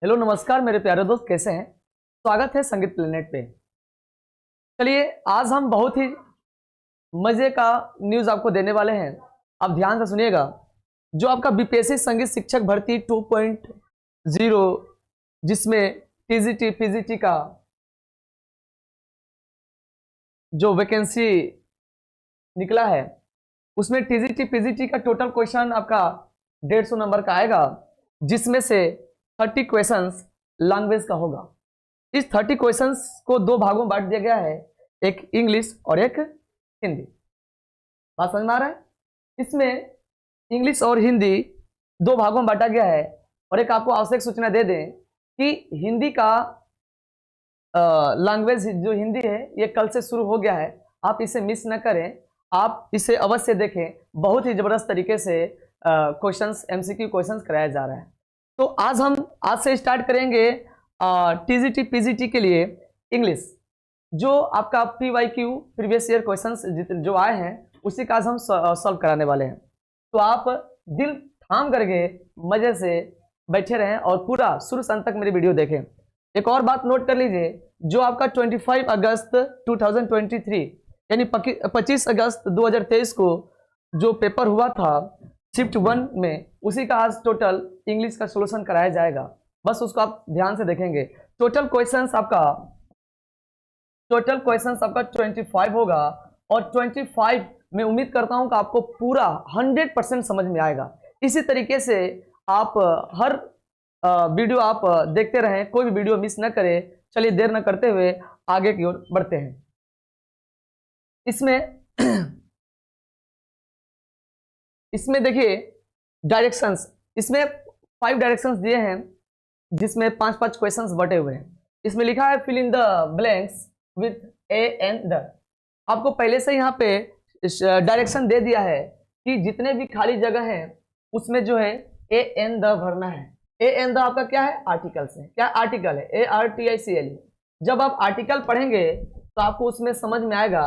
Hello नमस्कार मेरे प्यारे दोस्त, कैसे हैं। स्वागत है संगीत प्लेनेट पे। चलिए आज हम बहुत ही मजे का न्यूज आपको देने वाले हैं। आप ध्यान से सुनिएगा। जो आपका बीपीएससी संगीत शिक्षक भर्ती 2.0 जिसमें टीजीटी पीजीटी का जो वैकेंसी निकला है, उसमें टीजीटी पीजीटी का टोटल क्वेश्चन आपका 150 नंबर का आएगा, जिसमें से 30 क्वेश्चंस लैंग्वेज का होगा। इस 30 क्वेश्चंस को दो भागों में बांट दिया गया है, एक इंग्लिश और एक हिंदी। बात समझ में आ रहा है। इसमें इंग्लिश और हिंदी दो भागों में बांटा गया है। और एक आपको आवश्यक सूचना दे दें कि हिंदी का लैंग्वेज जो हिंदी है ये कल से शुरू हो गया है। आप इसे मिस न करें, आप इसे अवश्य देखें। बहुत ही जबरदस्त तरीके से क्वेश्चंस एमसीक्यू क्वेश्चंस कराया जा रहा है। तो आज से स्टार्ट करेंगे टीजीटी पीजीटी के लिए इंग्लिश। जो आपका पीवाईक्यू प्रीवियस ईयर क्वेश्चंस जो आए हैं उसी का आज हम सॉल्व कराने वाले हैं। तो आप दिल थाम करके मजे से बैठे रहें और पूरा शुरू से अंत तक मेरी वीडियो देखें। एक और बात नोट कर लीजिए, जो आपका 25 अगस्त 2023 यानी 25 अगस्त 2023 को जो पेपर हुआ था शिफ्ट 1 में, उसी का आज टोटल इंग्लिश का सॉल्यूशन कराया जाएगा। बस उसको आप ध्यान से देखेंगे। टोटल क्वेश्चंस आपका 25 होगा और 25 में उम्मीद करता हूं कि आपको पूरा 100% समझ में आएगा। इसी तरीके से आप हर वीडियो आप देखते रहें, कोई भी वीडियो मिस न करें। चलिए देर न करते हुए आगे की ओर बढ़ते हैं। इसमें देखिए डायरेक्शंस, इसमें 5 डायरेक्शंस दिए हैं, जिसमें 5-5 क्वेश्चंस बटे हुए हैं। इसमें लिखा है fill in the blanks with a and the. आपको पहले से यहाँ पे डायरेक्शन दे दिया है कि जितने भी खाली जगह हैं उसमें जो है ए एन द भरना है। ए एन द आपका क्या है? आर्टिकल्स है। क्या आर्टिकल है? ARTICLE। जब आप आर्टिकल पढ़ेंगे तो आपको उसमें समझ में आएगा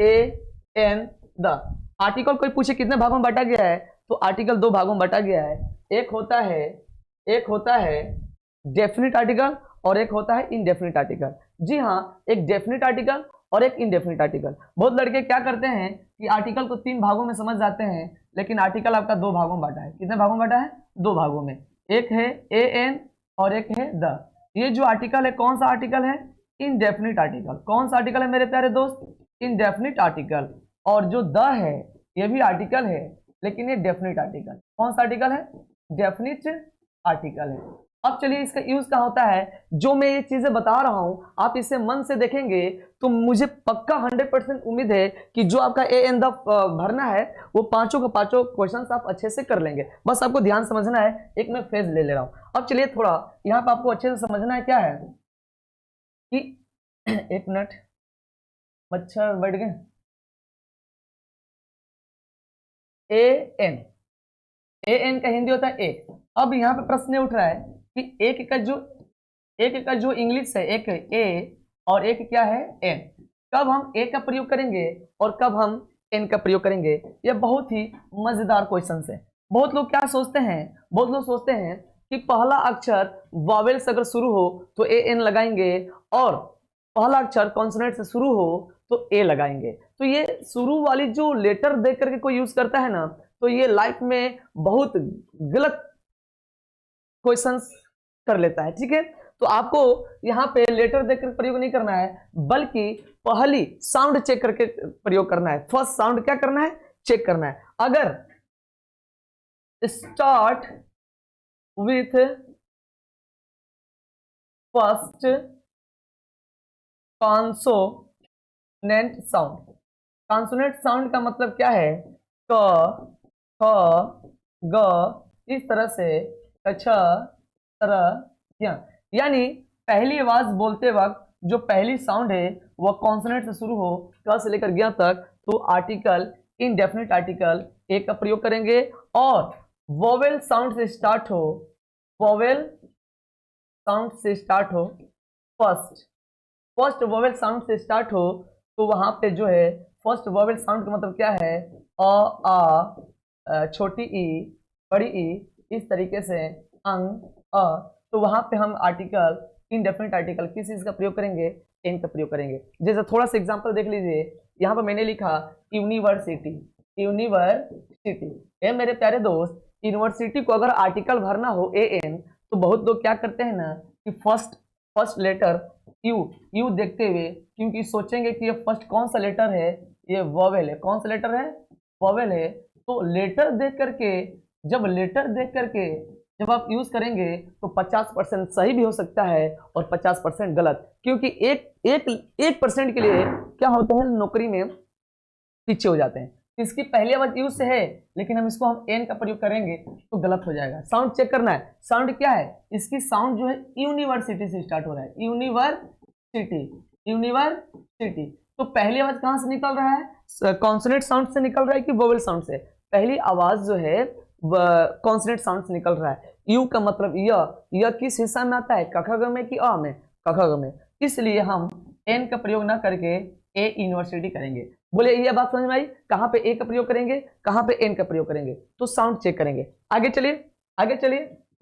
ए एन द। आर्टिकल कोई पूछे कितने भागों में बांटा गया है, तो आर्टिकल 2 भागों में बांटा गया है। एक होता है डेफिनिट आर्टिकल और एक होता है इनडेफिनिट आर्टिकल। जी हाँ, एक डेफिनिट आर्टिकल और एक इनडेफिनिट आर्टिकल। बहुत लड़के क्या करते हैं कि आर्टिकल को 3 भागों में समझ जाते हैं, लेकिन आर्टिकल आपका 2 भागों में बांटा है। कितने भागों में बांटा है? 2 भागों में। एक है ए एन और एक है द। ये जो आर्टिकल है कौन सा आर्टिकल है? Indefinite article. कौन सा आर्टिकल है मेरे प्यारे दोस्त? Indefinite article. और जो द है ये भी आर्टिकल है, लेकिन ये डेफिनिट आर्टिकल। कौन सा आर्टिकल है? डेफिनिट आर्टिकल है। अब चलिए इसका यूज क्या होता है। जो मैं ये चीजें बता रहा हूं आप इसे मन से देखेंगे तो मुझे पक्का 100% उम्मीद है कि जो आपका ए एन द भरना है वो पांचों के पांचों क्वेश्चंस आप अच्छे से कर लेंगे। बस आपको ध्यान समझना है। एक मैं फेज ले रहा हूं। अब चलिए थोड़ा यहाँ पे आपको अच्छे से समझना है क्या है कि एक मिनट, मच्छर बैठ गए। ए एन का हिंदी होता है ए। अब यहाँ पे प्रश्न उठ रहा है कि एक का जो इंग्लिश है, एक ए और एक क्या है? एन। कब हम ए का प्रयोग करेंगे और कब हम एन का प्रयोग करेंगे? ये बहुत ही मजेदार क्वेश्चन है। बहुत लोग क्या सोचते हैं, बहुत लोग सोचते हैं कि पहला अक्षर वॉवेल से अगर शुरू हो तो ए एन लगाएंगे और पहला अक्षर कॉन्सोनेंट से शुरू हो तो ए लगाएंगे। तो ये शुरू वाली जो लेटर देख करके कोई यूज करता है ना, तो ये लाइफ में बहुत गलत क्वेश्चंस कर लेता है। ठीक है, तो आपको यहाँ पे लेटर देखकर प्रयोग नहीं करना है, बल्कि पहली साउंड चेक करके प्रयोग करना है। फर्स्ट साउंड क्या करना है? चेक करना है। अगर start with first consonant sound. Consonant sound का मतलब क्या है? क, ख, ग, इस तरह से छ, तरह, यानी पहली आवाज बोलते वक्त जो पहली साउंड है वह कॉन्सोनेंट से शुरू हो, क से लेकर ग तक, तो आर्टिकल इनडेफिनिट आर्टिकल ए का प्रयोग करेंगे। और वोवेल साउंड से स्टार्ट हो, वोवेल साउंड से स्टार्ट हो, फर्स्ट वोवेल साउंड से स्टार्ट हो, तो वहां पे जो है फर्स्ट वोवेल साउंड का मतलब क्या है? छोटी ई, बड़ी ई, इस तरीके से अंग, अ। तो वहां पे हम आर्टिकल, इनडेफिनिट आर्टिकल किस चीज का प्रयोग करेंगे, एन का प्रयोग करेंगे। जैसे थोड़ा सा एग्जांपल देख लीजिए, यहाँ पर मैंने लिखा यूनिवर्सिटी, यूनिवर्सिटी। ये मेरे प्यारे दोस्त, यूनिवर्सिटी को अगर आर्टिकल भरना हो ए एन, तो बहुत लोग क्या करते हैं ना कि फर्स्ट लेटर यू देखते हुए, क्योंकि सोचेंगे कि ये फर्स्ट कौन सा लेटर है, ये वॉवेल है। कौन सा लेटर है, वॉवेल है। तो लेटर देख करके, जब आप यूज करेंगे तो 50% सही भी हो सकता है और 50% गलत, क्योंकि एक परसेंट के लिए क्या होता है, नौकरी में पीछे हो जाते हैं। इसकी पहली आवाज यूज से है, लेकिन हम इसको हम एन का प्रयोग करेंगे तो गलत हो जाएगा। साउंड चेक करना है, साउंड क्या है, इसकी साउंड जो है यूनिवर्सिटी से स्टार्ट हो रहा है, यूनिवर्सिटी। तो पहली आवाज कहां से निकल रहा है, कॉन्सोनेंट साउंड से निकल रहा है कि वोवेल साउंड से। पहली आवाज जो है कॉन्सोनेंट साउंड से निकल रहा है। यू का मतलब यह किस हिस्सा में आता है, कखग में कि अ में, कखग में। इसलिए हम एन का प्रयोग ना करके ए यूनिवर्सिटी करेंगे। बोले ये बात समझ में आई, कहां पे ए का प्रयोग करेंगे, कहां पे एन का प्रयोग करेंगे, तो साउंड चेक करेंगे। आगे चलिए।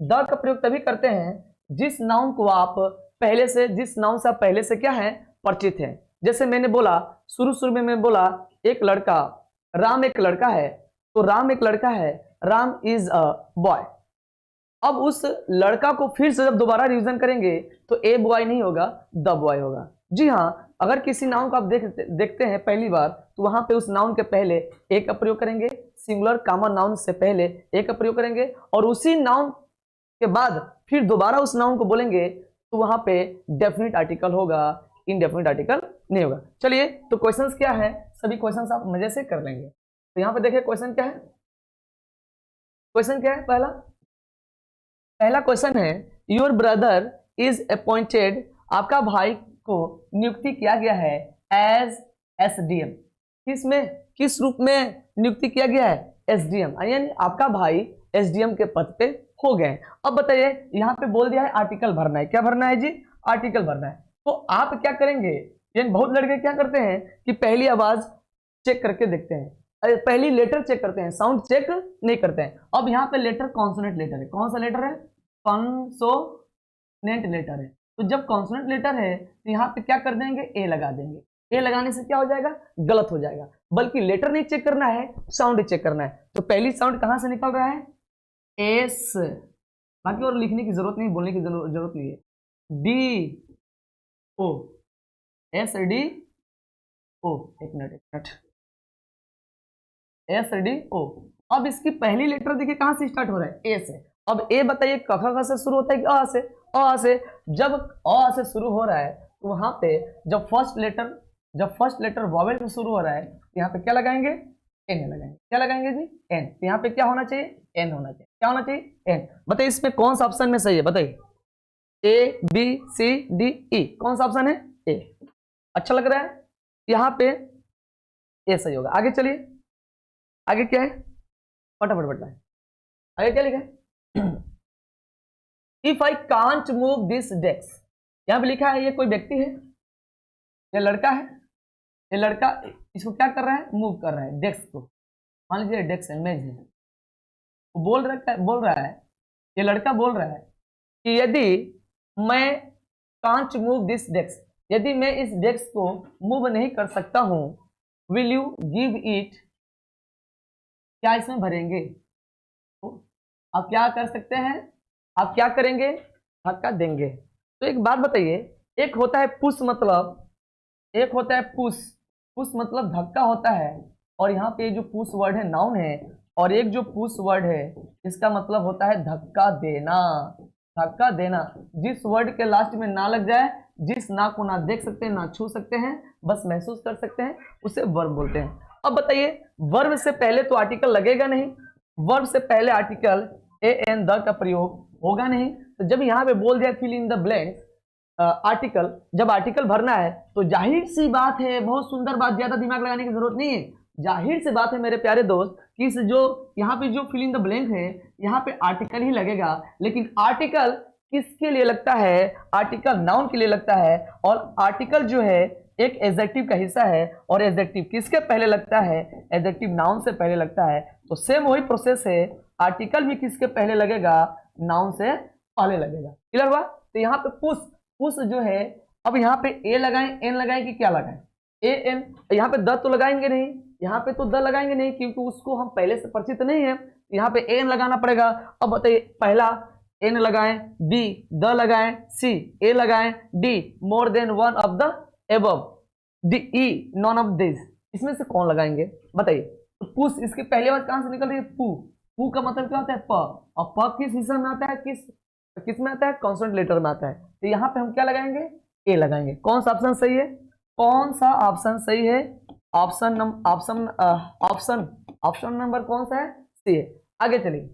द का प्रयोग तभी करते हैं जिस नाउन को आप पहले से, जिस नाउन से आप पहले से क्या है, परिचित हैं। जैसे मैंने बोला, शुरू में मैं बोला एक लड़का, राम एक लड़का है, तो राम एक लड़का है, राम इज अ बॉय। अब उस लड़का को फिर से जब दोबारा रिवीजन करेंगे तो ए बॉय नहीं होगा, द बॉय होगा। जी हाँ, अगर किसी नाउन को आप देखते हैं पहली बार, तो वहां पे उस नाउन के पहले ए का प्रयोग करेंगे, सिंगुलर कॉमन नाउन से पहले ए का प्रयोग करेंगे, और उसी नाउन के बाद फिर दोबारा उस नाउन को बोलेंगे, तो वहां पे डेफिनेट आर्टिकल होगा, इनडेफिनेट आर्टिकल नहीं होगा। चलिए, तो क्वेश्चंस क्या है, सभी क्वेश्चंस आप मजे से कर लेंगे। तो यहाँ पे देखिए क्वेश्चन क्या है, पहला क्वेश्चन है, योर ब्रदर इज अपॉइंटेड, आपका भाई को नियुक्ति किया गया है एज एसडीएम। किस रूप में नियुक्ति किया गया है, एसडीएम, यानी आपका भाई एसडीएम के पद पे हो गए। अब बताइए, यहाँ पे बोल दिया है आर्टिकल भरना है, क्या भरना है जी, आर्टिकल भरना है। तो आप क्या करेंगे, यानी बहुत लड़के क्या करते हैं कि पहली आवाज चेक करके देखते हैं, पहली लेटर चेक करते हैं, साउंड चेक नहीं करते हैं। अब यहाँ पे लेटर कॉन्सोनेंट लेटर है, कौन सा लेटर है, कॉन्सोनेंट लेटर है। तो जब कॉन्सोनेंट लेटर है तो यहाँ पे क्या कर देंगे, ए लगा देंगे। ए लगाने से क्या हो जाएगा, गलत हो जाएगा। बल्कि लेटर नहीं चेक करना है, साउंड ही चेक करना है। तो पहली साउंड कहां से निकल रहा है, एस, बाकी और लिखने की जरूरत नहीं, बोलने की जरूरत नहीं है, D O, S D O, एक मिनट, एस डी ओ। अब इसकी पहली लेटर देखिए कहां से स्टार्ट हो रहा है, ए से। अब ए बताइए कखा से शुरू होता है कि अ से, अ से। जब अ से शुरू हो रहा है तो वहां पे जब फर्स्ट लेटर वॉवेल से शुरू हो रहा है, तो यहाँ पे क्या लगाएंगे, एन लगाएंगे। क्या लगाएंगे जी, एन। तो यहाँ पे क्या होना चाहिए, एन होना चाहिए। क्या होना चाहिए, एन। बताइए इसमें कौन सा ऑप्शन में सही है, बताइए, ए बी सी डी ई, कौन सा ऑप्शन है, ए। अच्छा लग रहा है, यहाँ पे ए सही होगा। आगे चलिए, आगे क्या है, फटाफट बताएं, आगे क्या लिखा है, if I can't move this desk, यहां पे लिखा है ये कोई व्यक्ति है, ये लड़का है, ये लड़का इसको क्या कर रहा है, मूव कर रहा है डेस्क को। मान लीजिए डेस्क है, मेज है, वो बोल रहा है, ये लड़का बोल रहा है कि यदि मैं कांट मूव दिस डेस्क, यदि मैं इस डेस्क को मूव नहीं कर सकता हूं, विल यू गिव इट, क्या इसमें भरेंगे, तो आप क्या कर सकते हैं, आप क्या करेंगे, धक्का देंगे। तो एक बात बताइए, एक होता है पुश, मतलब एक होता है पुश मतलब धक्का होता है, और यहाँ पे जो पुश वर्ड है नाउन है, और एक जो पुश वर्ड है इसका मतलब होता है धक्का देना, धक्का देना। जिस वर्ड के लास्ट में ना लग जाए, जिस ना को ना देख सकते हैं, ना छू सकते हैं, बस महसूस कर सकते हैं, उसे वर्ब बोलते हैं। अब बताइए, वर्ब से पहले तो आर्टिकल लगेगा नहीं, वर्ब से पहले आर्टिकल ए एन द का प्रयोग होगा नहीं। तो जब यहाँ पे बोल दिया fill in the blanks, article, जब आर्टिकल भरना है तो जाहिर सी बात है, बहुत सुंदर बात, ज्यादा दिमाग लगाने की जरूरत नहीं है, जाहिर सी बात है मेरे प्यारे दोस्त कि इस जो यहाँ पे जो फिल इन द ब्लैंक है, यहाँ पे आर्टिकल ही लगेगा। लेकिन आर्टिकल किसके लिए लगता है, आर्टिकल नाउन के लिए लगता है, और आर्टिकल जो है एक एडजेक्टिव का हिस्सा है, और एडजेक्टिव किसके पहले लगता है, एडजेक्टिव नाउन से पहले लगता है। तो सेम वही प्रोसेस है, आर्टिकल भी किसके पहले लगेगा, नाउन से पहले लगेगा। क्लियर हुआ? तो यहाँ पे पुश जो है, अब यहाँ पे ए लगाएं, एन लगाएं कि क्या लगाएं? A N. यहाँ पे द तो लगाएंगे नहीं, यहाँ पे तो द लगाएंगे नहीं क्योंकि उसको हम पहले से परिचित नहीं है, यहाँ पे एन लगाना पड़ेगा। अब बताइए, पहला एन लगाएं, बी द लगाएं, सी ए लगाएं, D more than one of the above, D E none of this. इसमें से कौन लगाएंगे बताइए? तो पुश, इसकी पहली बात कहां से निकल रही है? पू का मतलब क्या होता है? प। और प किस हिस्से में आता है? किस में आता है? कॉन्सोनेंट लेटर में आता है। तो यहाँ पे हम क्या लगाएंगे? ए लगाएंगे। कौन सा ऑप्शन सही है? कौन सा ऑप्शन सही है? ऑप्शन नंबर कौन सा है? सी है। आगे चलिए,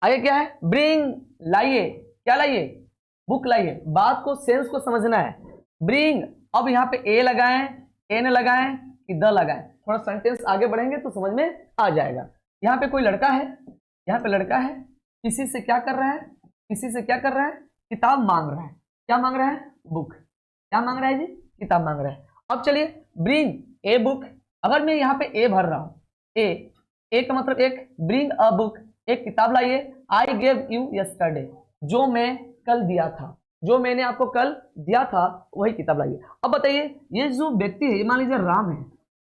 आगे क्या है? ब्रिंग, लाइए। क्या लाइए? बुक लाइए। बात को, सेंस को समझना है। ब्रिंग, अब यहाँ पे ए लगाएं, एन लगाएं कि द लगाएं? थोड़ा सेंटेंस आगे बढ़ेंगे तो समझ में आ जाएगा। यहाँ पे कोई लड़का है, यहाँ पे लड़का है, किसी से क्या कर रहा है? किसी से क्या कर रहा है? किताब मांग रहा है। क्या मांग रहा है? बुक। क्या मांग रहा है जी? किताब मांग रहा है। अब चलिए, ब्रिंग ए बुक। अगर मैं यहाँ पे ए भर रहा हूँ, ए का मतलब एक, ब्रिंग अ बुक, एक किताब लाइए। आई गेव यू यस्टरडे, जो मैं कल दिया था, जो मैंने आपको कल दिया था वही किताब लाइए। अब बताइए, ये जो व्यक्ति है, मान लीजिए राम है,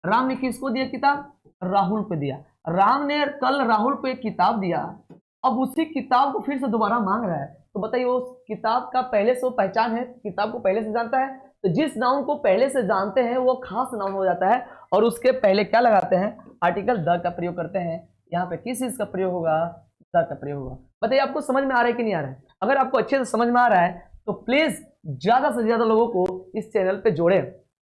राम ने किसको दिया किताब? राहुल को दिया। राम ने कल राहुल को एक किताब दिया, अब उसी किताब को फिर से दोबारा मांग रहा है। तो बताइए, उस किताब का पहले से वो पहचान है, किताब को पहले से जानता है। तो जिस नाउन को पहले से जानते हैं वो खास नाउन हो जाता है, और उसके पहले क्या लगाते हैं? आर्टिकल द का प्रयोग करते हैं। यहाँ पे किस चीज का प्रयोग होगा? द का प्रयोग होगा। बताइए, आपको समझ में आ रहा है कि नहीं आ रहा है? अगर आपको अच्छे से समझ में आ रहा है तो प्लीज ज्यादा से ज्यादा लोगों को इस चैनल पे जोड़ें।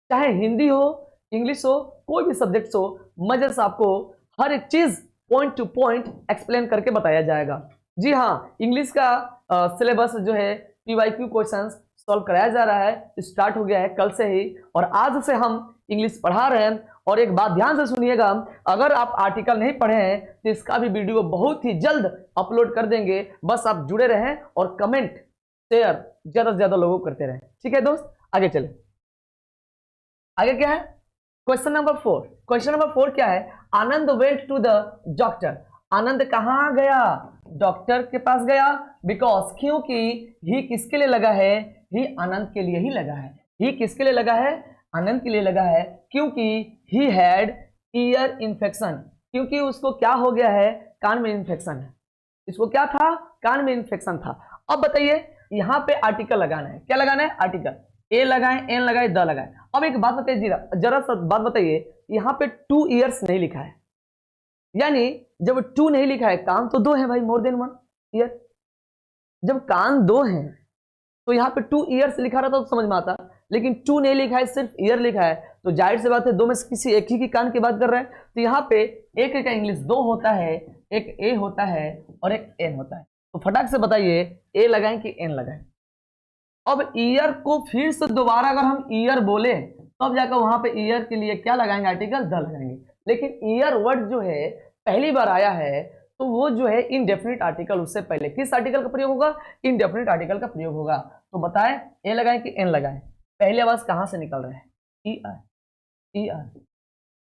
चाहे हिंदी हो, इंग्लिश हो, कोई भी सब्जेक्ट हो, मजे से आपको हर एक चीज पॉइंट टू पॉइंट एक्सप्लेन करके बताया जाएगा। जी हाँ, इंग्लिश का सिलेबस जो है PYQ क्वेश्चंस सॉल्व कराया जा रहा है, स्टार्ट हो गया है कल से ही, और आज से हम इंग्लिश पढ़ा रहे हैं। और एक बात ध्यान से सुनिएगा, अगर आप आर्टिकल नहीं पढ़े हैं तो इसका भी वीडियो बहुत ही जल्द अपलोड कर देंगे। बस आप जुड़े रहें और कमेंट शेयर ज्यादा से ज्यादा लोगों को करते रहें। ठीक है दोस्त, आगे चले। आगे क्या है? Question number 4। क्वेश्चन नंबर 4 क्या है? आनंद वेंट टू द डॉक्टर। आनंद कहाँ गया? डॉक्टर के पास गया। बिकॉज, क्योंकि ही किसके लिए लगा है? ही आनंद के लिए ही लगा है। ही किसके लिए लगा है? आनंद के लिए लगा है, क्योंकि ही हैड ईयर इन्फेक्शन, क्योंकि उसको क्या हो गया है? कान में इन्फेक्शन है। इसको क्या था? कान में इन्फेक्शन था। अब बताइए, यहाँ पे आर्टिकल लगाना है। क्या लगाना है? आर्टिकल। ए लगाएं, एन लगाएं, द लगाएं। अब एक बात बताइए, जरा सा बात बताइए, यहाँ पे 2 इयर्स नहीं लिखा है, यानी जब 2 नहीं लिखा है, कान तो 2 है भाई, मोर देन 1 ईयर। जब कान 2 हैं तो यहाँ पे 2 इयर्स लिखा रहता तो समझ में आता, लेकिन 2 नहीं लिखा है, सिर्फ ईयर लिखा है, तो जाहिर सी बात है 2 में से किसी एक ही की कान की बात कर रहे हैं। तो यहाँ पे एक का इंग्लिश 2 होता है, एक ए होता है और एक एन होता है। तो फटाक से बताइए, ए लगाएं कि एन लगाएं? अब ईयर को फिर से दोबारा अगर हम ईयर बोले तब जाकर वहां पे ईयर के लिए क्या लगाएंगे? आर्टिकल द लगाएंगे। लेकिन ईयर वर्ड जो है पहली बार आया है, तो वो जो है इनडेफिनिट आर्टिकल, उससे पहले किस आर्टिकल का प्रयोग होगा? इनडेफिनिट आर्टिकल का प्रयोग होगा। तो बताएं, ए लगाएं कि एन लगाएं? पहली आवाज कहां से निकल रहा है? E R. ई आर,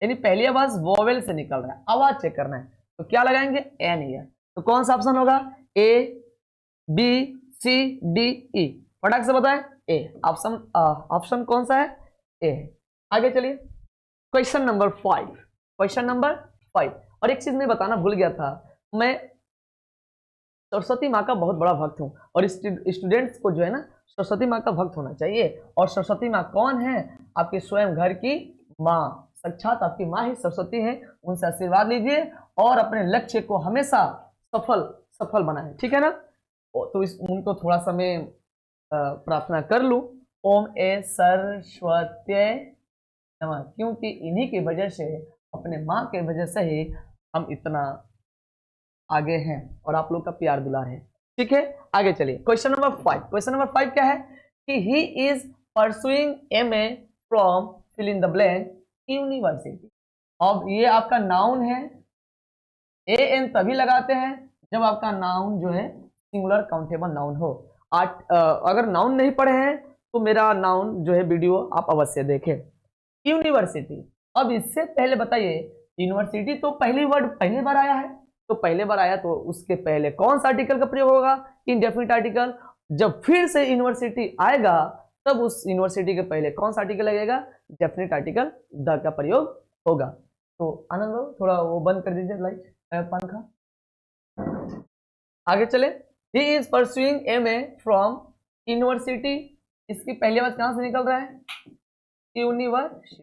यानी पहली आवाज वोवेल से निकल रहा है, आवाज चेक करना है। तो क्या लगाएंगे? An year. तो कौन सा ऑप्शन होगा? A, B, C, D, E. फटाक से बताएं, ए। ऑप्शन कौन सा है? ए। आगे चलिए, क्वेश्चन नंबर 5। Question number 5। और एक चीज मैं बताना भूल गया था, मैं सरस्वती माँ का बहुत बड़ा भक्त हूँ, और स्टूडेंट्स को जो है ना सरस्वती माँ का भक्त होना चाहिए। और सरस्वती माँ कौन है? आपके स्वयं घर की माँ, साक्षात आपकी माँ ही सरस्वती है। उनसे आशीर्वाद लीजिए और अपने लक्ष्य को हमेशा सफल बनाएं। ठीक है ना? तो उनको थोड़ा सा मैं प्रार्थना कर लूं। ओम ए सरस्वत्यै नमः, क्योंकि इन्हीं की वजह से, अपने माँ के वजह से ही हम इतना आगे हैं और आप लोग का प्यार दुलार है। ठीक है, आगे चलिए। Question number 5। क्वेश्चन नंबर 5 क्या है? कि he is pursuing MA from fill in the blank university. अब ये आपका नाउन है, AN तभी लगाते हैं जब आपका नाउन जो है सिंगुलर काउंटेबल नाउन हो। अगर नाउन नहीं पढ़े हैं तो मेरा नाउन जो है वीडियो आप अवश्य देखें। यूनिवर्सिटी, अब इससे पहले बताइए, यूनिवर्सिटी तो पहली बार आया है, तो पहले बार आया तो उसके पहले कौन सा आर्टिकल का प्रयोग होगा, इनडेफिनिट आर्टिकल। जब फिर से यूनिवर्सिटी आएगा तब उस यूनिवर्सिटी के पहले कौन सा आर्टिकल लगेगा, डेफिनिट आर्टिकल द का प्रयोग होगा। तो आनंद बाबू थोड़ा वो बंद कर दीजिए लाइट पंखा। आगे चले, he is pursuing MA from university, इसकी पहली बात कहां से निकल रहा है, यूनिवर्सिटी।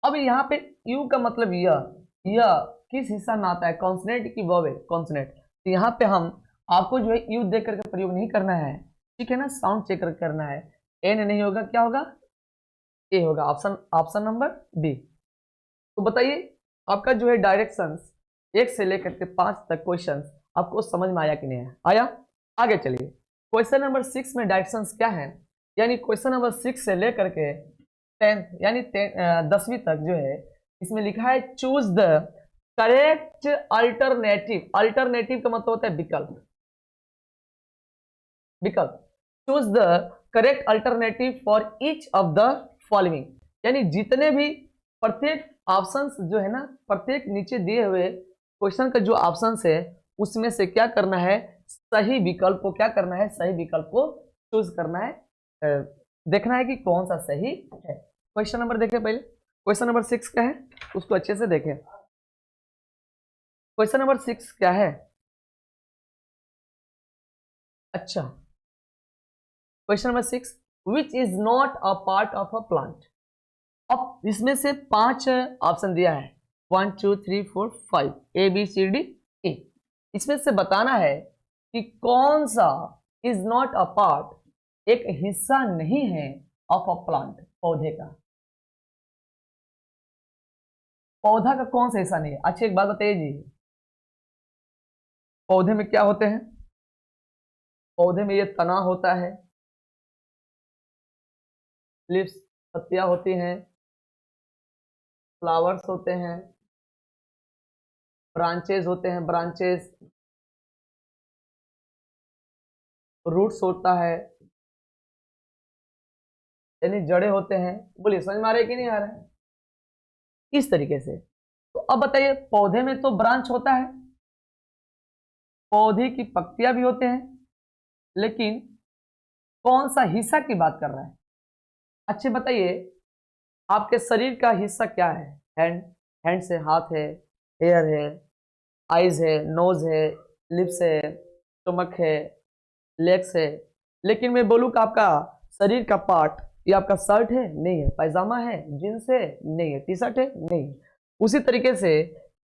अब यहाँ पे यू का मतलब यह किस हिस्सा में आता है, कॉन्सोनेंट की वोवेल, कॉन्सोनेंट। तो यहाँ पे हम आपको जो है यू देख करके प्रयोग नहीं करना है, ठीक है ना, साउंड चेक करना है। एन नहीं होगा, क्या होगा, ए होगा, ऑप्शन नंबर बी। तो बताइए आपका जो है डायरेक्शंस 1 से लेकर के 5 तक क्वेश्चंस आपको समझ में आया कि नहीं आया। आगे चलिए, क्वेश्चन नंबर 6 में डायरेक्शंस क्या है, यानी क्वेश्चन नंबर 6 से लेकर के 10th यानी 10वीं तक जो है इसमें लिखा है choose the correct alternative. Alternative का मतलब होता है विकल्प, विकल्प। Choose the correct alternative for each of the following, यानी जितने भी प्रत्येक ऑप्शंस जो है ना, प्रत्येक नीचे दिए हुए क्वेश्चन का जो ऑप्शंस है उसमें से क्या करना है, सही विकल्प को क्या करना है, सही विकल्प को चूज करना है, देखना है कि कौन सा सही है। क्वेश्चन नंबर देखें पहले, क्वेश्चन नंबर 6 क्या है उसको अच्छे से देखें। क्वेश्चन नंबर 6 क्या है, अच्छा question number 6, which is not a part of a plant. अब इसमें से 5 ऑप्शन दिया है, 1 2 3 4 5 ए बी सी डी ए। इसमें से बताना है कि कौन सा इज नॉट अ पार्ट, एक हिस्सा नहीं है ऑफ अ प्लांट, पौधे का। पौधा का कौन सा हिस्सा नहीं है। अच्छा एक बात बताइए जी, पौधे में क्या होते हैं, पौधे में ये तना होता है, लिप्स पत्तियां होती हैं, फ्लावर्स होते हैं, ब्रांचेज होते हैं, ब्रांचेज, रूट्स होता है, यानी जड़े होते हैं। बोलिए समझ में आ रहा है कि नहीं आ रहा है, इस तरीके से। तो अब बताइए पौधे में तो ब्रांच होता है, पौधे की पत्तियां भी होते हैं, लेकिन कौन सा हिस्सा की बात कर रहा है। अच्छे बताइए आपके शरीर का हिस्सा क्या है, हैंड, हैंड से हाथ है, हेयर है, आईज है, नोज है, लिप्स है, स्टमक है, लेग्स है। लेकिन मैं बोलूँ कि आपका शरीर का पार्ट, ये आपका शर्ट है, नहीं है, पैजामा है, जींस है, नहीं है, टी शर्ट है, नहीं है। उसी तरीके से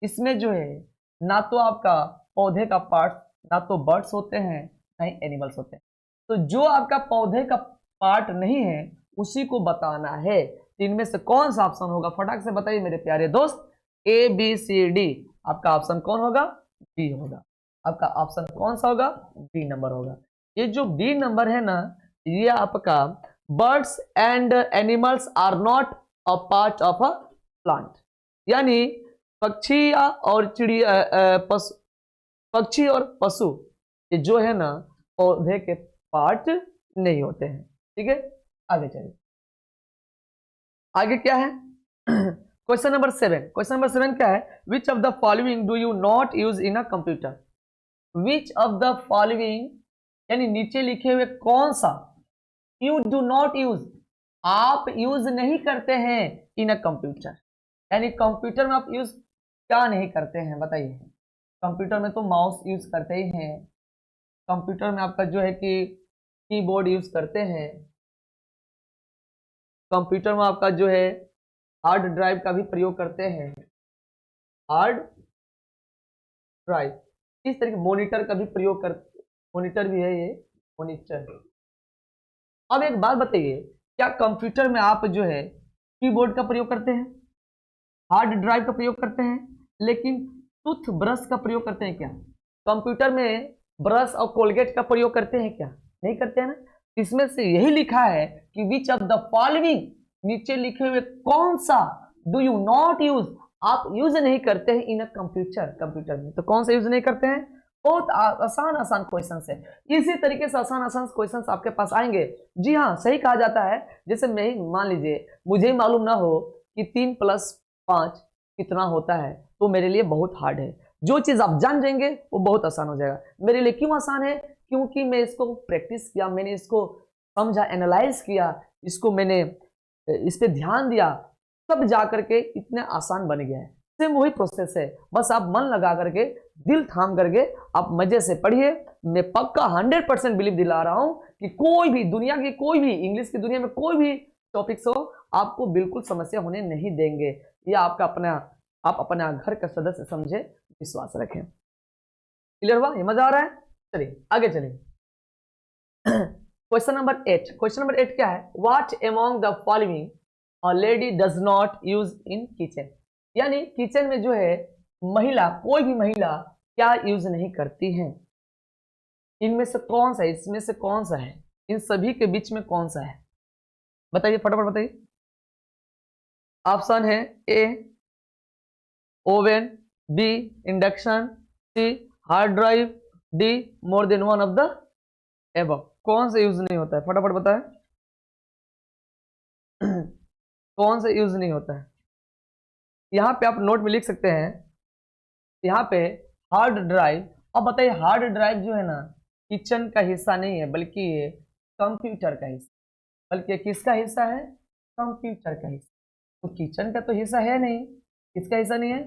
इसमें जो है ना तो आपका पौधे का पार्ट, ना तो बर्ड्स होते हैं, ना ही एनिमल्स होते हैं। तो जो आपका पौधे का पार्ट नहीं है उसी को बताना है। इनमें से कौन सा ऑप्शन होगा, फटाक से बताइए मेरे प्यारे दोस्त, ए बी सी डी। आपका ऑप्शन कौन होगा, बी होगा। आपका ऑप्शन कौन सा होगा, बी नंबर होगा। ये जो बी नंबर है ना, ये आपका birds and animals are not a part of a plant, यानी पक्षी और चिड़िया, पक्षी और पशु ये जो है ना पौधे के पार्ट नहीं होते हैं, ठीक है। आगे चलिए, आगे क्या है क्वेश्चन नंबर 7। क्वेश्चन नंबर 7 क्या है, which of the following do you not use in a computer. Which of the following, यानी नीचे लिखे हुए कौन सा, यू डू नॉट यूज, आप यूज नहीं करते हैं इन अ कंप्यूटर, यानी कंप्यूटर में आप यूज क्या नहीं करते हैं बताइए। कंप्यूटर में तो माउस यूज करते ही हैं, कंप्यूटर में आपका जो है कि कीबोर्ड यूज करते हैं, कंप्यूटर में आपका जो है हार्ड ड्राइव का भी प्रयोग करते हैं, हार्ड ड्राइव, इस तरीके मॉनिटर का भी प्रयोग कर, मॉनिटर भी है ये, मॉनिटर। अब एक बात बताइए, क्या कंप्यूटर में आप जो है कीबोर्ड का प्रयोग करते हैं, हार्ड ड्राइव का प्रयोग करते हैं, लेकिन टूथ ब्रश का प्रयोग करते हैं क्या। कंप्यूटर में ब्रश और कोलगेट का प्रयोग करते हैं क्या, नहीं करते हैं ना। इसमें से यही लिखा है कि विच ऑफ द फॉलोइंग, नीचे लिखे हुए कौन सा डू यू नॉट यूज, आप यूज नहीं करते हैं इन अ कंप्यूटर, कंप्यूटर में तो कौन सा यूज नहीं करते हैं। बहुत आसान आसान क्वेश्चन है, इसी तरीके से आसान आसान क्वेश्चन आपके पास आएंगे। जी हाँ सही कहा जाता है, जैसे मैं ही मान लीजिए मुझे ही मालूम ना हो कि 3 + 5 कितना होता है तो मेरे लिए बहुत हार्ड है। जो चीज़ आप जान जाएंगे वो बहुत आसान हो जाएगा मेरे लिए। क्यों आसान है? क्योंकि मैं इसको प्रैक्टिस किया, मैंने इसको समझा, एनालाइज किया, इसको मैंने इस पे ध्यान दिया, तब जा करके इतना आसान बन गया है। सेम वही प्रोसेस है, बस आप मन लगा करके, दिल थाम करके आप मजे से पढ़िए। मैं पक्का 100% बिलीव दिला रहा हूं कि कोई भी दुनिया की, कोई भी इंग्लिश की दुनिया में कोई भी टॉपिक्स हो, आपको बिल्कुल समस्या होने नहीं देंगे। ये आपका अपना, आप अपना घर का सदस्य समझे, विश्वास रखें। क्लियर हुआ? ये मजा आ रहा है? चलिए आगे चलिए। Question number 8। क्वेश्चन नंबर 8 क्या है? What among the following a lady does not use in kitchen. यानी किचन में जो है महिला, कोई भी महिला क्या यूज नहीं करती है। इनमें से कौन सा है? इसमें से कौन सा है? इन सभी के बीच में कौन सा है? बताइए, फटाफट बताइए। ऑप्शन है A oven, B induction, C hard drive, D more than one of the above. कौन सा यूज नहीं होता है? फटाफट बताएं। कौन सा यूज नहीं होता है? यहां पे आप नोट में लिख सकते हैं, यहाँ पे हार्ड ड्राइव। अब बताइए, हार्ड ड्राइव जो है ना, किचन का हिस्सा नहीं है, बल्कि ये कंप्यूटर का हिस्सा, बल्कि किसका हिस्सा है? कंप्यूटर का हिस्सा। तो किचन का तो हिस्सा है नहीं। किसका हिस्सा नहीं है?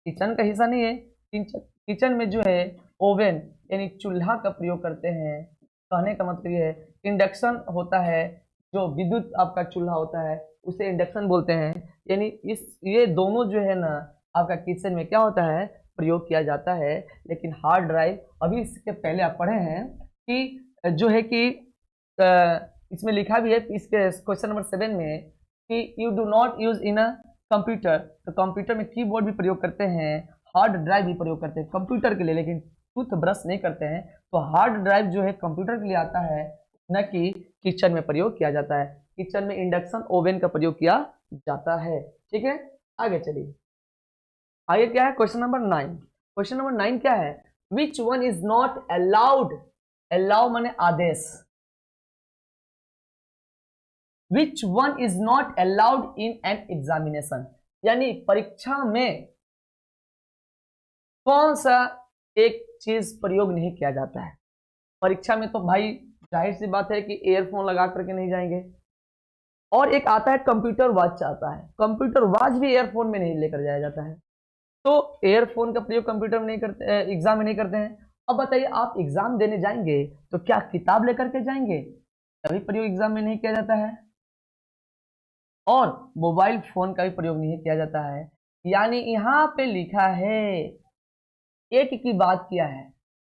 किचन का हिस्सा नहीं है। किचन में जो है ओवन यानी चूल्हा का प्रयोग करते हैं। कहने का मतलब ये है, इंडक्शन होता है, जो विद्युत आपका चूल्हा होता है उसे इंडक्शन बोलते हैं। यानी ये दोनों जो है ना आपका किचन में क्या होता है? प्रयोग किया जाता है। लेकिन हार्ड ड्राइव, अभी इसके पहले आप पढ़े हैं कि जो है कि इसमें लिखा भी है इसके क्वेश्चन नंबर 7 में कि you do not use in a computer. तो कंप्यूटर में कीबोर्ड भी प्रयोग करते हैं, हार्ड ड्राइव भी प्रयोग करते हैं कंप्यूटर के लिए, लेकिन टूथ ब्रश नहीं करते हैं। तो हार्ड ड्राइव जो है कंप्यूटर के लिए आता है, न कि किचन में प्रयोग किया जाता है। किचन में इंडक्शन ओवन का प्रयोग किया जाता है। ठीक है, आगे चलिए। आगे क्या है? Question number 9। क्वेश्चन नंबर 9 क्या है? Which one is not allowed. Allow माने आदेश। Which one is not allowed in an examination. यानी परीक्षा में कौन सा एक चीज प्रयोग नहीं किया जाता है। परीक्षा में तो भाई जाहिर सी बात है कि एयरफोन लगा करके नहीं जाएंगे। और एक आता है कंप्यूटर वॉच आता है, कंप्यूटर वॉच भी एयरफोन में नहीं लेकर जाया जाता है। तो एयरफोन का प्रयोग कंप्यूटर में नहीं करते, एग्जाम में नहीं करते हैं। अब बताइए, आप एग्जाम देने जाएंगे तो क्या किताब लेकर के जाएंगे? तभी प्रयोग एग्जाम में नहीं किया जाता है। और मोबाइल फोन का भी प्रयोग नहीं किया जाता है। यानी यहाँ पे लिखा है, एक की बात किया है,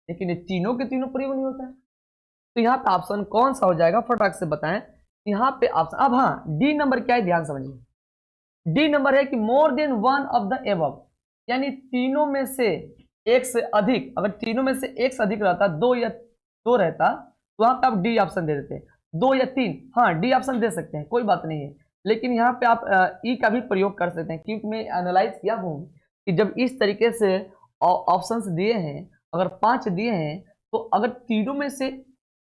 लेकिन ये तीनों के तीनों प्रयोग नहीं होता है। तो यहाँ पे ऑप्शन कौन सा हो जाएगा? फटाक से बताएं। यहाँ पे ऑप्शन, अब हाँ, डी नंबर क्या है ध्यान समझिए। डी नंबर है कि मोर than one of the above. यानी तीनों में से एक से अधिक, अगर तीनों में से एक से अधिक रहता, दो या दो रहता, तो वहां पे आप डी ऑप्शन दे देते, दो या तीन। हाँ, डी ऑप्शन दे सकते हैं, कोई बात नहीं है। लेकिन यहाँ पे आप ई का भी प्रयोग कर सकते हैं, क्योंकि मैं एनालाइज किया हूँ कि जब इस तरीके से ऑप्शंस दिए हैं, अगर 5 दिए हैं, तो अगर तीनों में से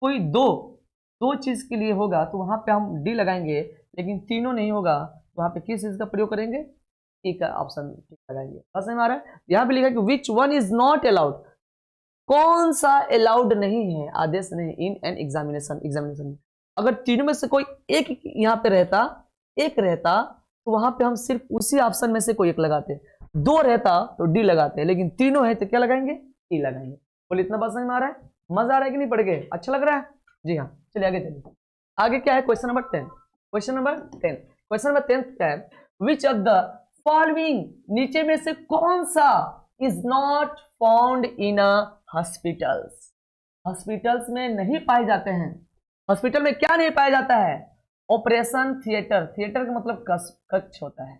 कोई दो दो चीज के लिए होगा तो वहां पे हम डी लगाएंगे, लेकिन तीनों नहीं होगा तो वहां पे किस चीज का प्रयोग करेंगे? ई का ऑप्शन लगाएंगे। समझ में आ रहा है? यहाँ पे लिखा है कि विच वन इज नॉट अलाउड। कौन सा अलाउड नहीं है, आदेश नहीं, इन एन एग्जामिनेशन। एग्जामिनेशन में अगर तीनों में से कोई एक यहाँ पे रहता, एक रहता, तो वहां पे हम सिर्फ उसी ऑप्शन में से कोई एक लगाते। दो रहता तो डी लगाते, लेकिन तीनों है तो क्या लगाएंगे? ई लगाएंगे। बोले इतना बात समझ में आ रहा है? मजा आ रहा है कि नहीं? पढ़ के अच्छा लग रहा है? जी हाँ, चलिए आगे चलिए। आगे क्या है? Question number 10। Question number 10। Question number 10 क्या है? विच ऑफ द फॉलोइंग, नीचे में से कौन सा is not found in a hospitals. Hospitals में नहीं पाए जाते हैं। हॉस्पिटल में क्या नहीं पाया जाता है? Operation theatre. थिएटर का मतलब कक्ष होता है,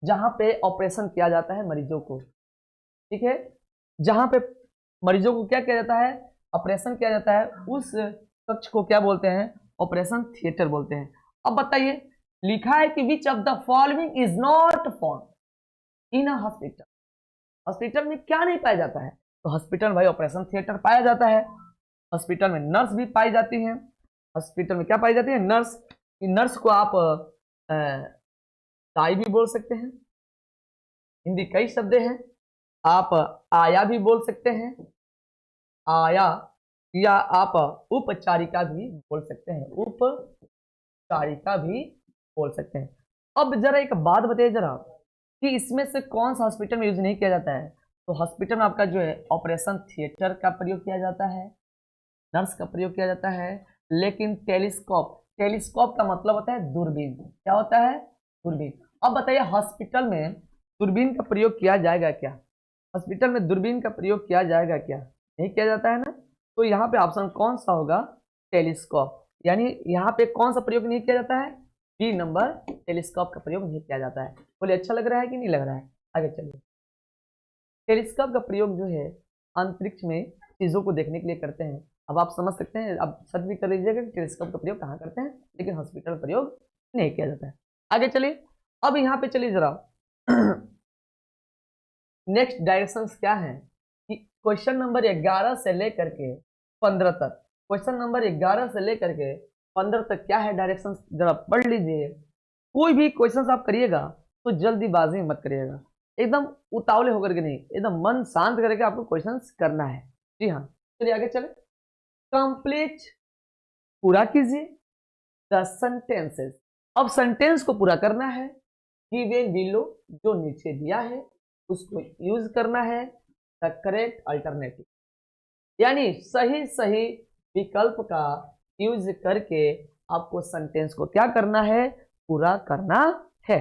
जहां पे ऑपरेशन किया जाता है मरीजों को। ठीक है, जहां पे मरीजों को क्या किया जाता है? ऑपरेशन किया जाता है, उस कक्ष को क्या बोलते हैं? ऑपरेशन थिएटर बोलते हैं। अब बताइए, लिखा है कि which of the following is not found in a hospital. Hospital में क्या नहीं पाया जाता है? तो हॉस्पिटल भाई ऑपरेशन थिएटर पाया जाता है। हॉस्पिटल में नर्स भी पाई जाती हैं। हॉस्पिटल में क्या पाई जाती है? नर्स। नर्स को आप दाई भी बोल सकते हैं, हिंदी कई शब्द हैं, आप आया भी बोल सकते हैं, आया, या आप उपचारिका भी बोल सकते हैं, उपचारिका भी बोल सकते हैं। अब जरा एक बात बताइए जरा कि इसमें से कौन सा हॉस्पिटल में यूज नहीं किया जाता है। तो हॉस्पिटल में आपका जो है ऑपरेशन थिएटर का प्रयोग किया जाता है, नर्स का प्रयोग किया जाता है, लेकिन टेलीस्कोप, टेलीस्कोप का मतलब होता है दूरबीन। क्या होता है? दूरबीन। अब बताइए हॉस्पिटल में दूरबीन का प्रयोग किया जाएगा क्या? हॉस्पिटल में दूरबीन का प्रयोग किया जाएगा क्या? नहीं किया जाता है ना। तो यहाँ पे ऑप्शन कौन सा होगा? टेलीस्कोप। यानी यहाँ पे कौन सा प्रयोग नहीं किया जाता है? बी नंबर, टेलीस्कोप का प्रयोग नहीं किया जाता है। बोले अच्छा लग रहा है कि नहीं लग रहा है? आगे चलिए। टेलीस्कोप का प्रयोग जो है अंतरिक्ष में चीजों को देखने के लिए करते हैं। अब आप समझ सकते हैं, अब सर्च भी कर लीजिएगा कि टेलीस्कोप का प्रयोग कहाँ करते हैं, लेकिन हॉस्पिटल प्रयोग नहीं किया जाता है। आगे चलिए। अब यहाँ पे चलिए जरा नेक्स्ट डायरेक्शंस क्या है कि क्वेश्चन नंबर 11 से लेकर के 15 तक, क्वेश्चन नंबर 11 से लेकर के 15 तक क्या है डायरेक्शंस, जरा पढ़ लीजिए। कोई भी क्वेश्चंस आप करिएगा तो जल्दीबाजी मत करिएगा, एकदम उतावले होकर के नहीं, एकदम मन शांत करके आपको क्वेश्चंस करना है। जी हाँ, चलिए आगे चले। कंप्लीट, पूरा कीजिए द सेंटेंसेस। अब सेंटेंस को पूरा करना है। गिवन बिलो, जो नीचे दिया है उसको यूज करना है द करेक्ट अल्टरनेटिव, यानी सही सही विकल्प का यूज करके आपको सेंटेंस को क्या करना है? पूरा करना है।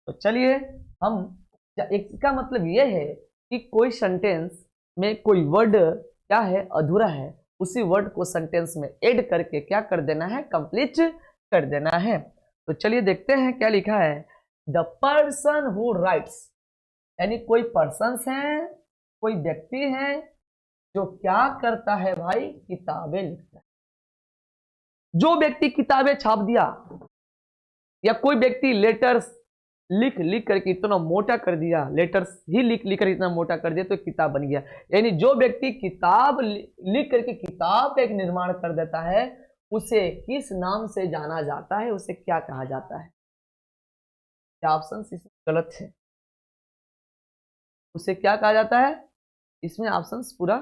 तो चलिए हम, इसका मतलब यह है कि कोई सेंटेंस में कोई वर्ड क्या है? अधूरा है, उसी वर्ड को सेंटेंस में ऐड करके क्या कर देना है? कंप्लीट कर देना है। तो चलिए देखते हैं क्या लिखा है। द पर्सन हु राइट्स, यानी कोई पर्सन्स हैं, कोई व्यक्ति है जो क्या करता है भाई? किताबें लिखता है। जो व्यक्ति किताबें छाप दिया, या कोई व्यक्ति लेटर्स लिख लिख करके इतना मोटा कर दिया, लेटर्स ही लिख लिख कर इतना मोटा कर दिया तो किताब बन गया। यानी जो व्यक्ति किताब लिख करके किताब का एक निर्माण कर देता है, उसे किस नाम से जाना जाता है? उसे क्या कहा जाता है? क्या ऑप्शन इसमें गलत है? उसे क्या कहा जाता है? इसमें ऑप्शंस पूरा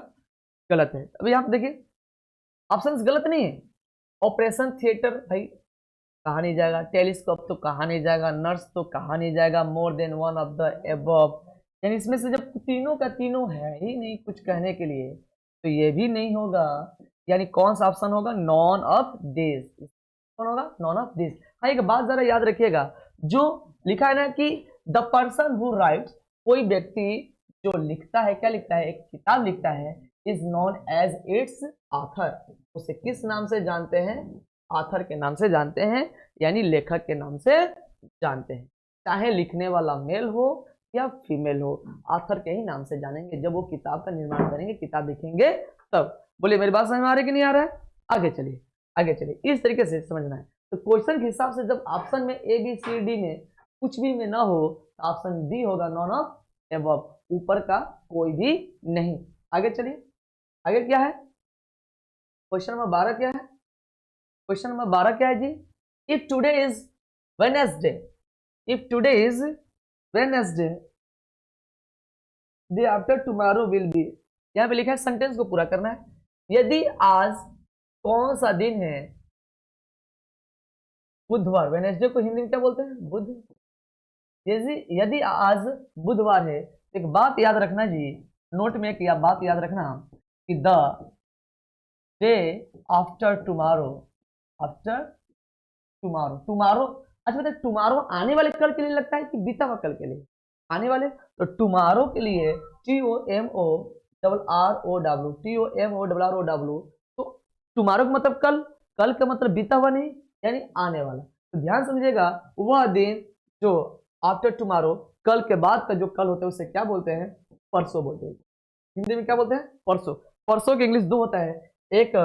गलत है। अभी आप देखिए, ऑप्शंस गलत नहीं है। ऑपरेशन थिएटर भाई कहा नहीं जाएगा, टेलीस्कोप तो कहा नहीं जाएगा, नर्स तो कहा नहीं जाएगा, मोर than one of the above, यानी इसमें से जब तीनों का तीनों है ही नहीं कुछ कहने के लिए, तो ये भी नहीं होगा। यानी कौन सा ऑप्शन होगा? None of this. कौन होगा? None of this. हाँ, एक बात जरा याद रखिएगा, जो लिखा है ना कि द पर्सन हु राइट्स, कोई व्यक्ति जो लिखता है, क्या लिखता है? एक किताब लिखता है, is known as its author, उसे किस नाम से जानते हैं? ऑथर के नाम से जानते हैं, यानी लेखक के नाम से जानते हैं। चाहे लिखने वाला मेल हो या फीमेल हो, ऑथर के ही नाम से जानेंगे जब वो किताब का निर्माण करेंगे, किताब लिखेंगे तब। बोलिए मेरी बात समझ में आ रही कि नहीं आ रहा है? आगे चलिए, आगे चलिए, इस तरीके से समझना है। तो क्वेश्चन के हिसाब से जब ऑप्शन में ए बी सी डी में कुछ भी में ना हो तो ऑप्शन डी होगा, नॉन ऑफ एबव, ऊपर का कोई भी नहीं। आगे चलिए, आगे क्या है? क्वेश्चन नंबर 12 क्या है? क्वेश्चन नंबर 12 क्या है जी? If today is Wednesday, if today is Wednesday, day after tomorrow will be. यहां पे लिखा है, सेंटेंस को पूरा करना है। यदि आज कौन सा दिन है? बुधवार। वेडनेसडे को हिंदी में क्या बोलते हैं? बुध। यदि आज बुधवार है, एक बात याद रखना जी, नोट में एक बात याद रखना कि the day after tomorrow, after tomorrow, tomorrow, अच्छा बताए टुमारो आने वाले कल के लिए लगता है कि बीता हुआ कल के लिए? आने वाले। तो टुमारो के लिए TOMO TOMORROW, तो टुमारो का मतलब कल, कल का मतलब बीता हुआ नहीं, यानी आने वाला। तो ध्यान समझिएगा, वह दिन जो आफ्टर टुमारो, कल के बाद का जो कल होता है उसे क्या बोलते हैं? परसों बोलते हैं। हिंदी में क्या बोलते हैं? परसों। परसों के इंग्लिश दो होता है, एक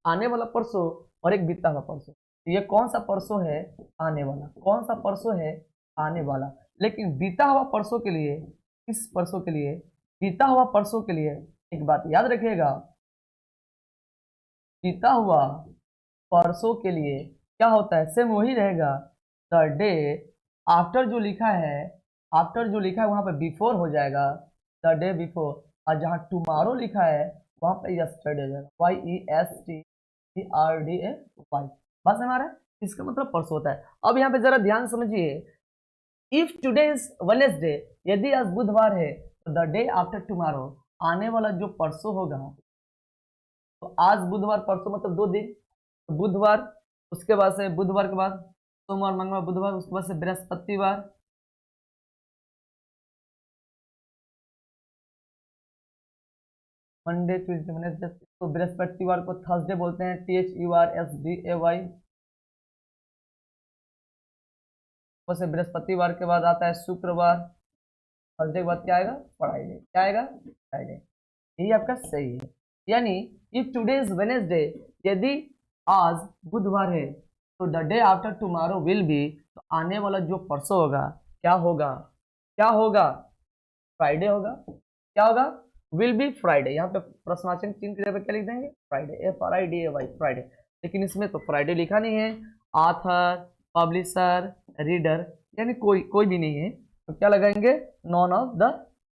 आने वाला परसों और एक बीता हुआ परसों। ये कौन सा परसों है? आने वाला। कौन सा परसों है? आने वाला। लेकिन बीता हुआ परसों के लिए, किस परसों के लिए? बीता हुआ परसों के लिए एक बात याद रखिएगा, बीता हुआ परसों के लिए क्या होता है? सेम वही रहेगा, द डे आफ्टर जो लिखा है, आफ्टर जो लिखा है वहां पे बिफोर हो जाएगा, द डे बिफोर, और जहां टुमारो लिखा है वहां पे यस्टरडे हो जाएगा, YESTERDAY। बस हमारा इसका मतलब परसों होता है। अब यहाँ पे जरा ध्यान समझिए, इफ टुडे इज वेडनेसडे, यदि आज बुधवार है तो द डे आफ्टर टुमारो, आने वाला जो परसों होगा, तो आज बुधवार परसों मतलब 2 दिन, तो बुधवार, उसके बाद से बुधवार के बाद सोमवार मंगलवार बुधवार, उसके बाद से बृहस्पतिवार, मंडे ट्यूजडे वेडनेसडे, तो बृहस्पतिवार को थर्सडे बोलते हैं, THURSDAY। वैसे बृहस्पतिवार के बाद आता है शुक्रवार, थर्सडे के बाद क्या आएगा, फ्राइडे। क्या आएगा, फ्राइडे। यही आपका सही है। यानी इफ टुडे इज वेडनेसडे, यदि आज बुधवार है तो the day after tomorrow will B, तो आने वाला जो परसों होगा क्या होगा, क्या होगा, फ्राइडे होगा। क्या होगा, विल बी फ्राइडे। यहाँ पे प्रश्नवाचक चिन्ह की जगह पे क्या लिख देंगे, फ्राइडे, FRIDAY, फ्राइडे। लेकिन इसमें तो फ्राइडे लिखा नहीं है, आथर, पब्लिशर, रीडर, यानी कोई कोई भी नहीं है, तो क्या लगाएंगे, नॉन ऑफ द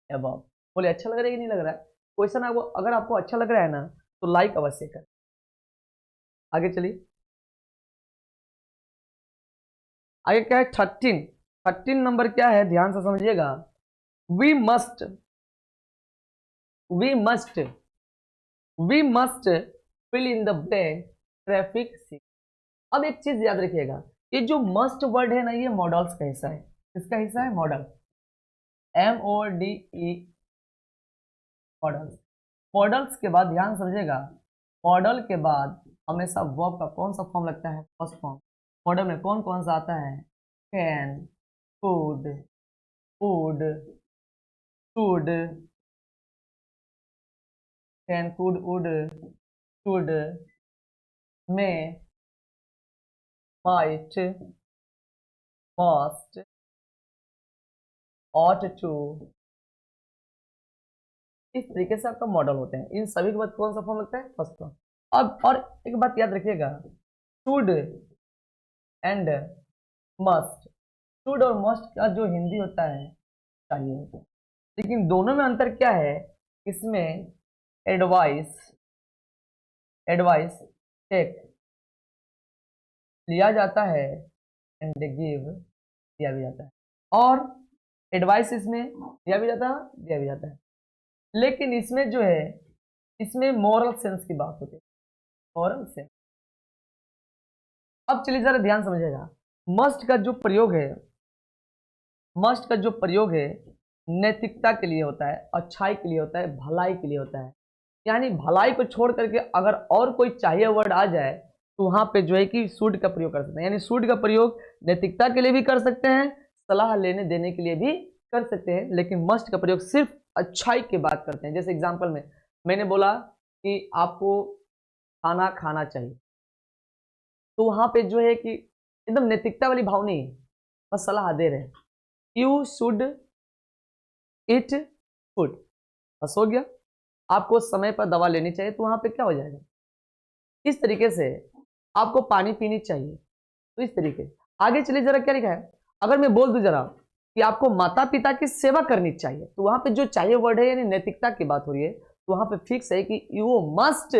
अबव। बोले अच्छा लग रहा है कि नहीं लग रहा है? क्वेश्चन आपको अगर आपको अच्छा लग रहा है ना तो लाइक अवश्य करें। आगे चलिए, आगे क्या है, 13 नंबर क्या है, ध्यान से समझिएगा। We must we must we must fill in the blank traffic signal. अब एक चीज याद रखिएगा, ये जो मस्ट वर्ड है ना, ये मॉडल्स का हिस्सा है। किसका हिस्सा है, मॉडल, MODE, मॉडल्स। मॉडल्स के बाद ध्यान समझिएगा, मॉडल के बाद हमेशा वर्ब का कौन सा फॉर्म लगता है, फर्स्ट फॉर्म। मॉडल में कौन कौन सा आता है, can, could, would, should, can, could, would, should, may, might, must, ought to, इस तरीके से आपका मॉडल होते हैं। इन सभी के बाद कौन सा फॉर्म लगता है, फर्स्ट फॉर्म। अब और एक बात याद रखिएगा, शुड एंड मस्ट, शुड और मस्ट का जो हिंदी होता है चाहिए होता है, लेकिन दोनों में अंतर क्या है, इसमें एडवाइस, एडवाइस टेक लिया जाता है, एंड गिव दिया भी जाता है, और एडवाइस इसमें दिया भी जाता है, दिया भी जाता है। लेकिन इसमें जो है, इसमें मोरल सेंस की बात होती है, मोरल सेंस। अब चलिए जरा ध्यान समझिएगा, मस्ट का जो प्रयोग है, मस्ट का जो प्रयोग है नैतिकता के लिए होता है, अच्छाई के लिए होता है, भलाई के लिए होता है। यानी भलाई को छोड़ करके अगर और कोई चाहिए वर्ड आ जाए तो वहां पे जो है कि शुड का प्रयोग कर सकते हैं। यानी शुड का प्रयोग नैतिकता के लिए भी कर सकते हैं, सलाह लेने देने के लिए भी कर सकते हैं, लेकिन मस्ट का प्रयोग सिर्फ अच्छाई की बात करते हैं। जैसे एग्जाम्पल में मैंने बोला कि आपको खाना खाना चाहिए, तो वहां पे जो है कि एकदम नैतिकता वाली भाव नहीं है, बस सलाह दे रहे हैं, यू शुड इट फूड, बस हो गया। आपको समय पर दवा लेनी चाहिए, तो वहां पे क्या हो जाएगा, इस तरीके से आपको पानी पीनी चाहिए, तो इस तरीके। आगे चलिए जरा क्या लिखा है, अगर मैं बोल दूं जरा कि आपको माता पिता की सेवा करनी चाहिए, तो वहां पे जो चाहिए वर्ड है यानी नैतिकता की बात हो रही है, तो वहां पे फिक्स है कि you must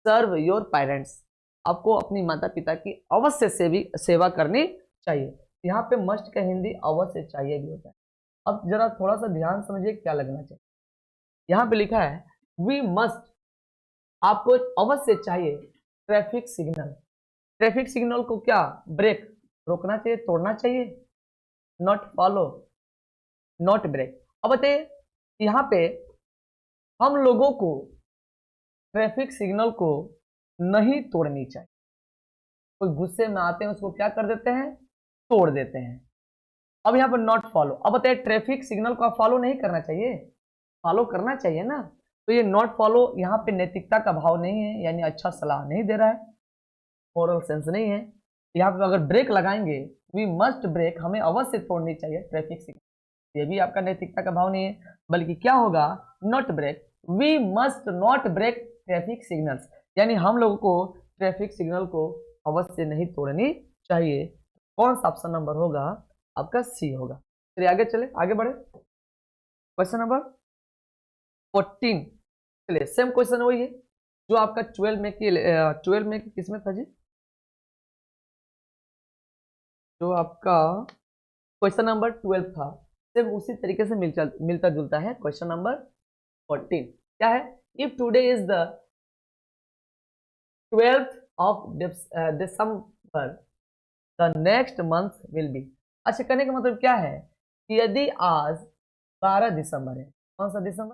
serve your parents, आपको अपनी माता पिता की अवश्य सेवा करनी चाहिए। यहाँ पे मस्ट का हिंदी अवश्य चाहिए भी होता है। अब जरा थोड़ा सा ध्यान समझिए क्या लगना चाहिए, यहाँ पे लिखा है वी मस्ट, आपको अवश्य चाहिए ट्रैफिक सिग्नल। ट्रैफिक सिग्नल को क्या, ब्रेक, रोकना चाहिए, तोड़ना चाहिए, नॉट फॉलो, नॉट ब्रेक। अब बताइए यहाँ पे हम लोगों को ट्रैफिक सिग्नल को नहीं तोड़नी चाहिए। कोई गुस्से में आते हैं उसको क्या कर देते हैं, तोड़ देते हैं। अब यहाँ पर नॉट फॉलो, अब बताइए ट्रैफिक सिग्नल को आप फॉलो नहीं करना चाहिए, फॉलो करना चाहिए ना, तो ये नॉट फॉलो यहाँ पे नैतिकता का भाव नहीं है, यानी अच्छा सलाह नहीं दे रहा है, मोरल सेंस नहीं है। यहाँ पे अगर ब्रेक लगाएंगे, वी मस्ट ब्रेक, हमें अवश्य तोड़नी चाहिए ट्रैफिक सिग्नल, ये भी आपका नैतिकता का भाव नहीं है, बल्कि क्या होगा, not break, we must not break traffic signals, यानी हम लोगों को ट्रैफिक सिग्नल को अवश्य नहीं तोड़नी चाहिए। कौन सा ऑप्शन नंबर होगा, आपका सी होगा। चलिए आगे चले, आगे बढ़े। Question number 14। चलिए सेम क्वेश्चन वही है जो आपका 12 में किसमें था जी, जो आपका क्वेश्चन नंबर 12 था, सेम उसी तरीके से मिलता जुलता है क्वेश्चन नंबर 14। क्या है? If today is the 12th of December the next month will be. अच्छा, कहने का मतलब क्या है कि यदि आज 12 दिसंबर है, कौन सा दिसंबर?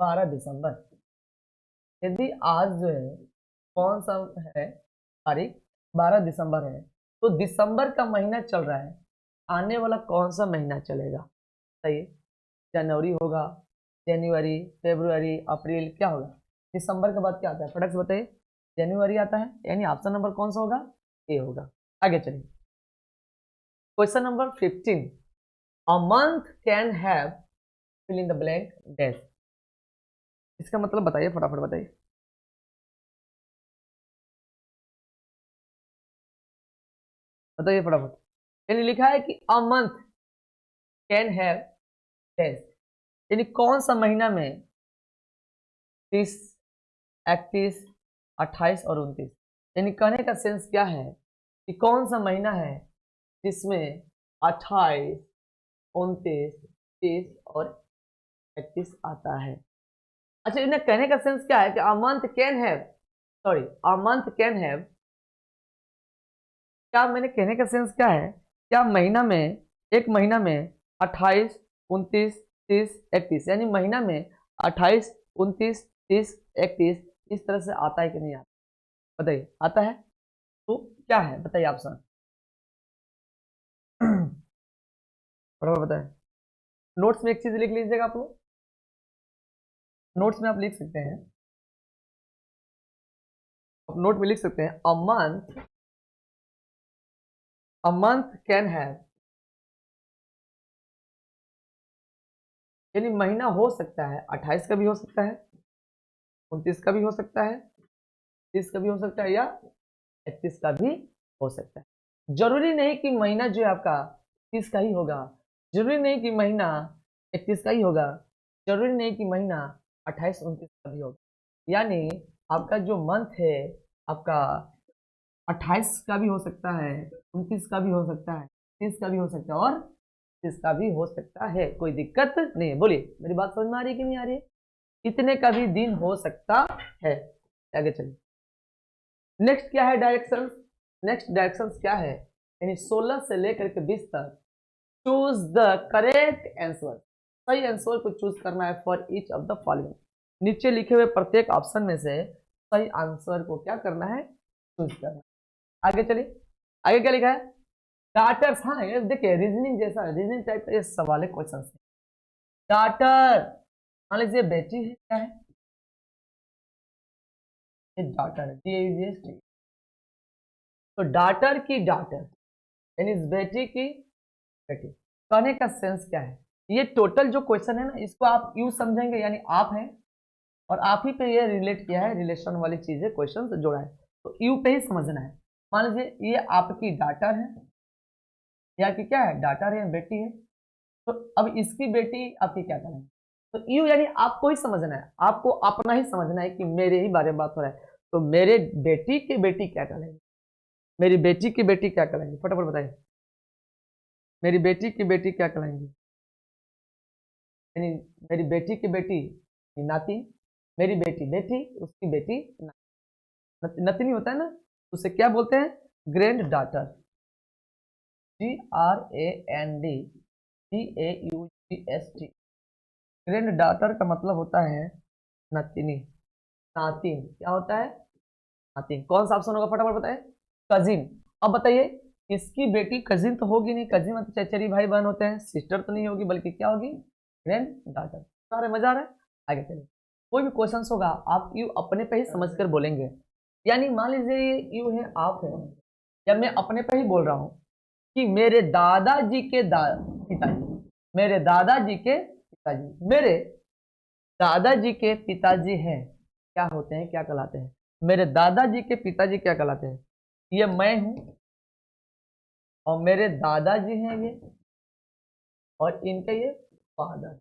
12 दिसंबर। यदि आज जो है कौन सा है तारीख, 12 दिसंबर है, तो दिसंबर का महीना चल रहा है, आने वाला कौन सा महीना चलेगा? सही, जनवरी होगा, जनवरी, फरवरी, अप्रैल, क्या होगा? दिसंबर के बाद क्या आता है फटक से बताइए? जनवरी आता है, यानी ऑप्शन नंबर कौन सा होगा? ए होगा। आगे चलिए, question number 15। A month can have fill in the blank dash. इसका मतलब बताइए, फटाफट बताइए। बताइए फटाफट। यानी लिखा है कि अ मंथ कैन हैव डैश, यानी कौन सा महीना में 30, 31, 28 और 29, यानी कहने का सेंस क्या है कि कौन सा महीना है जिसमें 28, 29, 30 और 31 आता है। अच्छा, इन्हें कहने का सेंस क्या है कि अ month can have, sorry, a month can have, क्या मैंने कहने का सेंस क्या है? क्या महीना में, एक महीना में 28, 29, 30, 31, यानी महीना में 28, 29, 30, 31 इस तरह से आता है कि नहीं आता? बताइए, आता है तो क्या है बताइए ऑप्शन। बराबर बताए। नोट्स में एक चीज लिख लीजिएगा आप लोग, नोट्स में आप लिख सकते हैं, आप नोट में लिख सकते हैं अ मंथ कैन हैव, यानी महीना हो सकता है 28 का भी हो सकता है, 29 का भी हो सकता है, 30 का भी हो सकता है, या 31 का भी हो सकता है। जरूरी नहीं कि महीना जो है आपका 30 का ही होगा, जरूरी नहीं कि महीना 31 का ही होगा, जरूरी नहीं कि महीना 28, 29 का भी होगा। यानी आपका जो मंथ है आपका 28 का भी हो सकता है, 29 का भी हो सकता है, 30 का भी हो सकता है और 30 का भी हो सकता है, कोई दिक्कत नहीं है। बोलिए, मेरी बात समझ में आ रही है कि नहीं आ रही है? इतने का भी दिन हो सकता है। आगे चलिए, नेक्स्ट क्या है डायरेक्शन? नेक्स्ट डायरेक्शन क्या है? यानी 16 से लेकर के 20 तक चूज द करेक्ट आंसर, सही आंसर को चूज करना है for each of the following. नीचे लिखे हुए प्रत्येक ऑप्शन में से सही आंसर को क्या करना है? चूज करना है। आगे चलिए, आगे क्या लिखा है? डाटर्स, हाँ ये देखिए रीजनिंग जैसा, रीजनिंग टाइप का ये सवाल है, क्वेश्चन है। डाटर, मान लीजिए बेटी है, क्या है? ये डाटर है, DAUGHT। तो डाटर की डाटर, यानी इस बेटी की बेटी, कहने का सेंस क्या है? ये टोटल जो क्वेश्चन है ना, इसको आप यू समझेंगे, यानी आप हैं और आप ही पे ये रिलेट किया है, रिलेशन वाली चीजें क्वेश्चन से जोड़ा है, तो यू पे ही समझना है। मान लीजिए ये आपकी डाटर है, या कि क्या है, डाटर है, बेटी है, तो अब इसकी बेटी आपकी क्या करेंगे? तो यू यानी आपको ही समझना है, आपको अपना ही समझना है कि मेरे ही बारे में बात हो रहा है, तो मेरे बेटी की बेटी क्या करेंगे, मेरी बेटी की बेटी क्या करेंगे, फटाफट बताइए। मेरी बेटी की बेटी क्या करेंगी? यानी मेरी बेटी की बेटी नाती, मेरी बेटी बेटी, उसकी बेटी नतनी होता है ना, उसे क्या बोलते हैं? Grand daughter, GRANDDAUGST। Grand daughter का मतलब होता है नतनी, नातिन, क्या होता है? नातिन। कौन सा ऑप्शन होगा फटाफट बताए? कजिन। अब बताइए, इसकी बेटी कजिन तो होगी नहीं, कजिन मतलब चचेरी भाई बहन होते हैं, सिस्टर तो नहीं होगी, बल्कि क्या होगी? Grand daughter. सारे मजा आ रहा है? आगे चलिए, कोई भी क्वेश्चन होगा आप यू अपने पे ही समझकर बोलेंगे, यानी मान लीजिए ये यू है, आप है, या मैं अपने पे ही बोल रहा हूँ कि मेरे दादाजी के पिताजी, मेरे दादाजी के पिताजी, मेरे दादाजी के पिताजी हैं, क्या होते हैं, क्या कहलाते हैं? मेरे दादाजी के पिताजी क्या कहलाते हैं? ये मैं हूं और मेरे दादाजी हैं ये, और इनके ये फादर।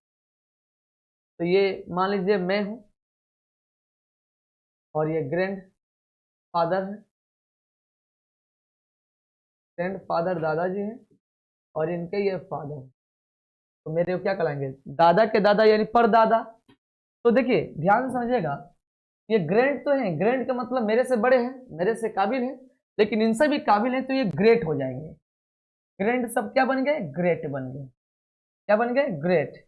तो ये मान लीजिए मैं हूं और ये ग्रैंड फादर है, ग्रैंड फादर दादाजी हैं और इनके ये फादर। तो मेरे को क्या कहलाएंगे, दादा के दादा यानी परदादा। तो देखिए ध्यान से समझिएगा, ये ग्रैंड तो है, ग्रैंड का मतलब मेरे से बड़े हैं, मेरे से काबिल हैं, लेकिन इनसे भी काबिल हैं, तो ये ग्रेट हो जाएंगे। ग्रैंड सब क्या बन गए, ग्रेट बन गए। क्या बन गए, ग्रेट,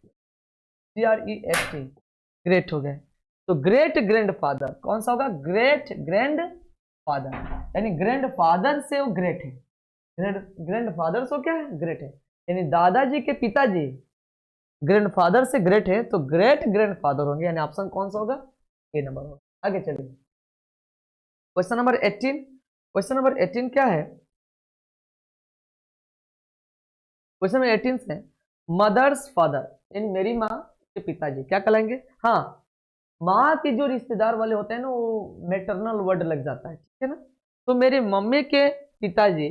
GREAT, ग्रेट हो गए। तो ग्रेट ग्रैंड फादर कौन सा होगा, ग्रेट ग्रैंड फादर, यानी ग्रैंड फादर से वो ग्रेट है, ग्रैंड फादर से क्या है, ग्रेट है। यानी दादाजी के पिताजी ग्रैंड फादर से ग्रेट है, तो ग्रेट ग्रैंड फादर होंगे, यानी ऑप्शन कौन सा होगा, ए नंबर होगा। आगे चलिए क्वेश्चन नंबर 18। क्वेश्चन नंबर 18 क्या है, क्वेश्चन नंबर 18 से मदर्स फादर यानी मेरी माँ के पिताजी क्या कहलाएंगे। हाँ, माँ के जो रिश्तेदार वाले होते हैं ना, वो मैटरनल वर्ड लग जाता है, ठीक है ना। तो मेरे मम्मी के पिताजी,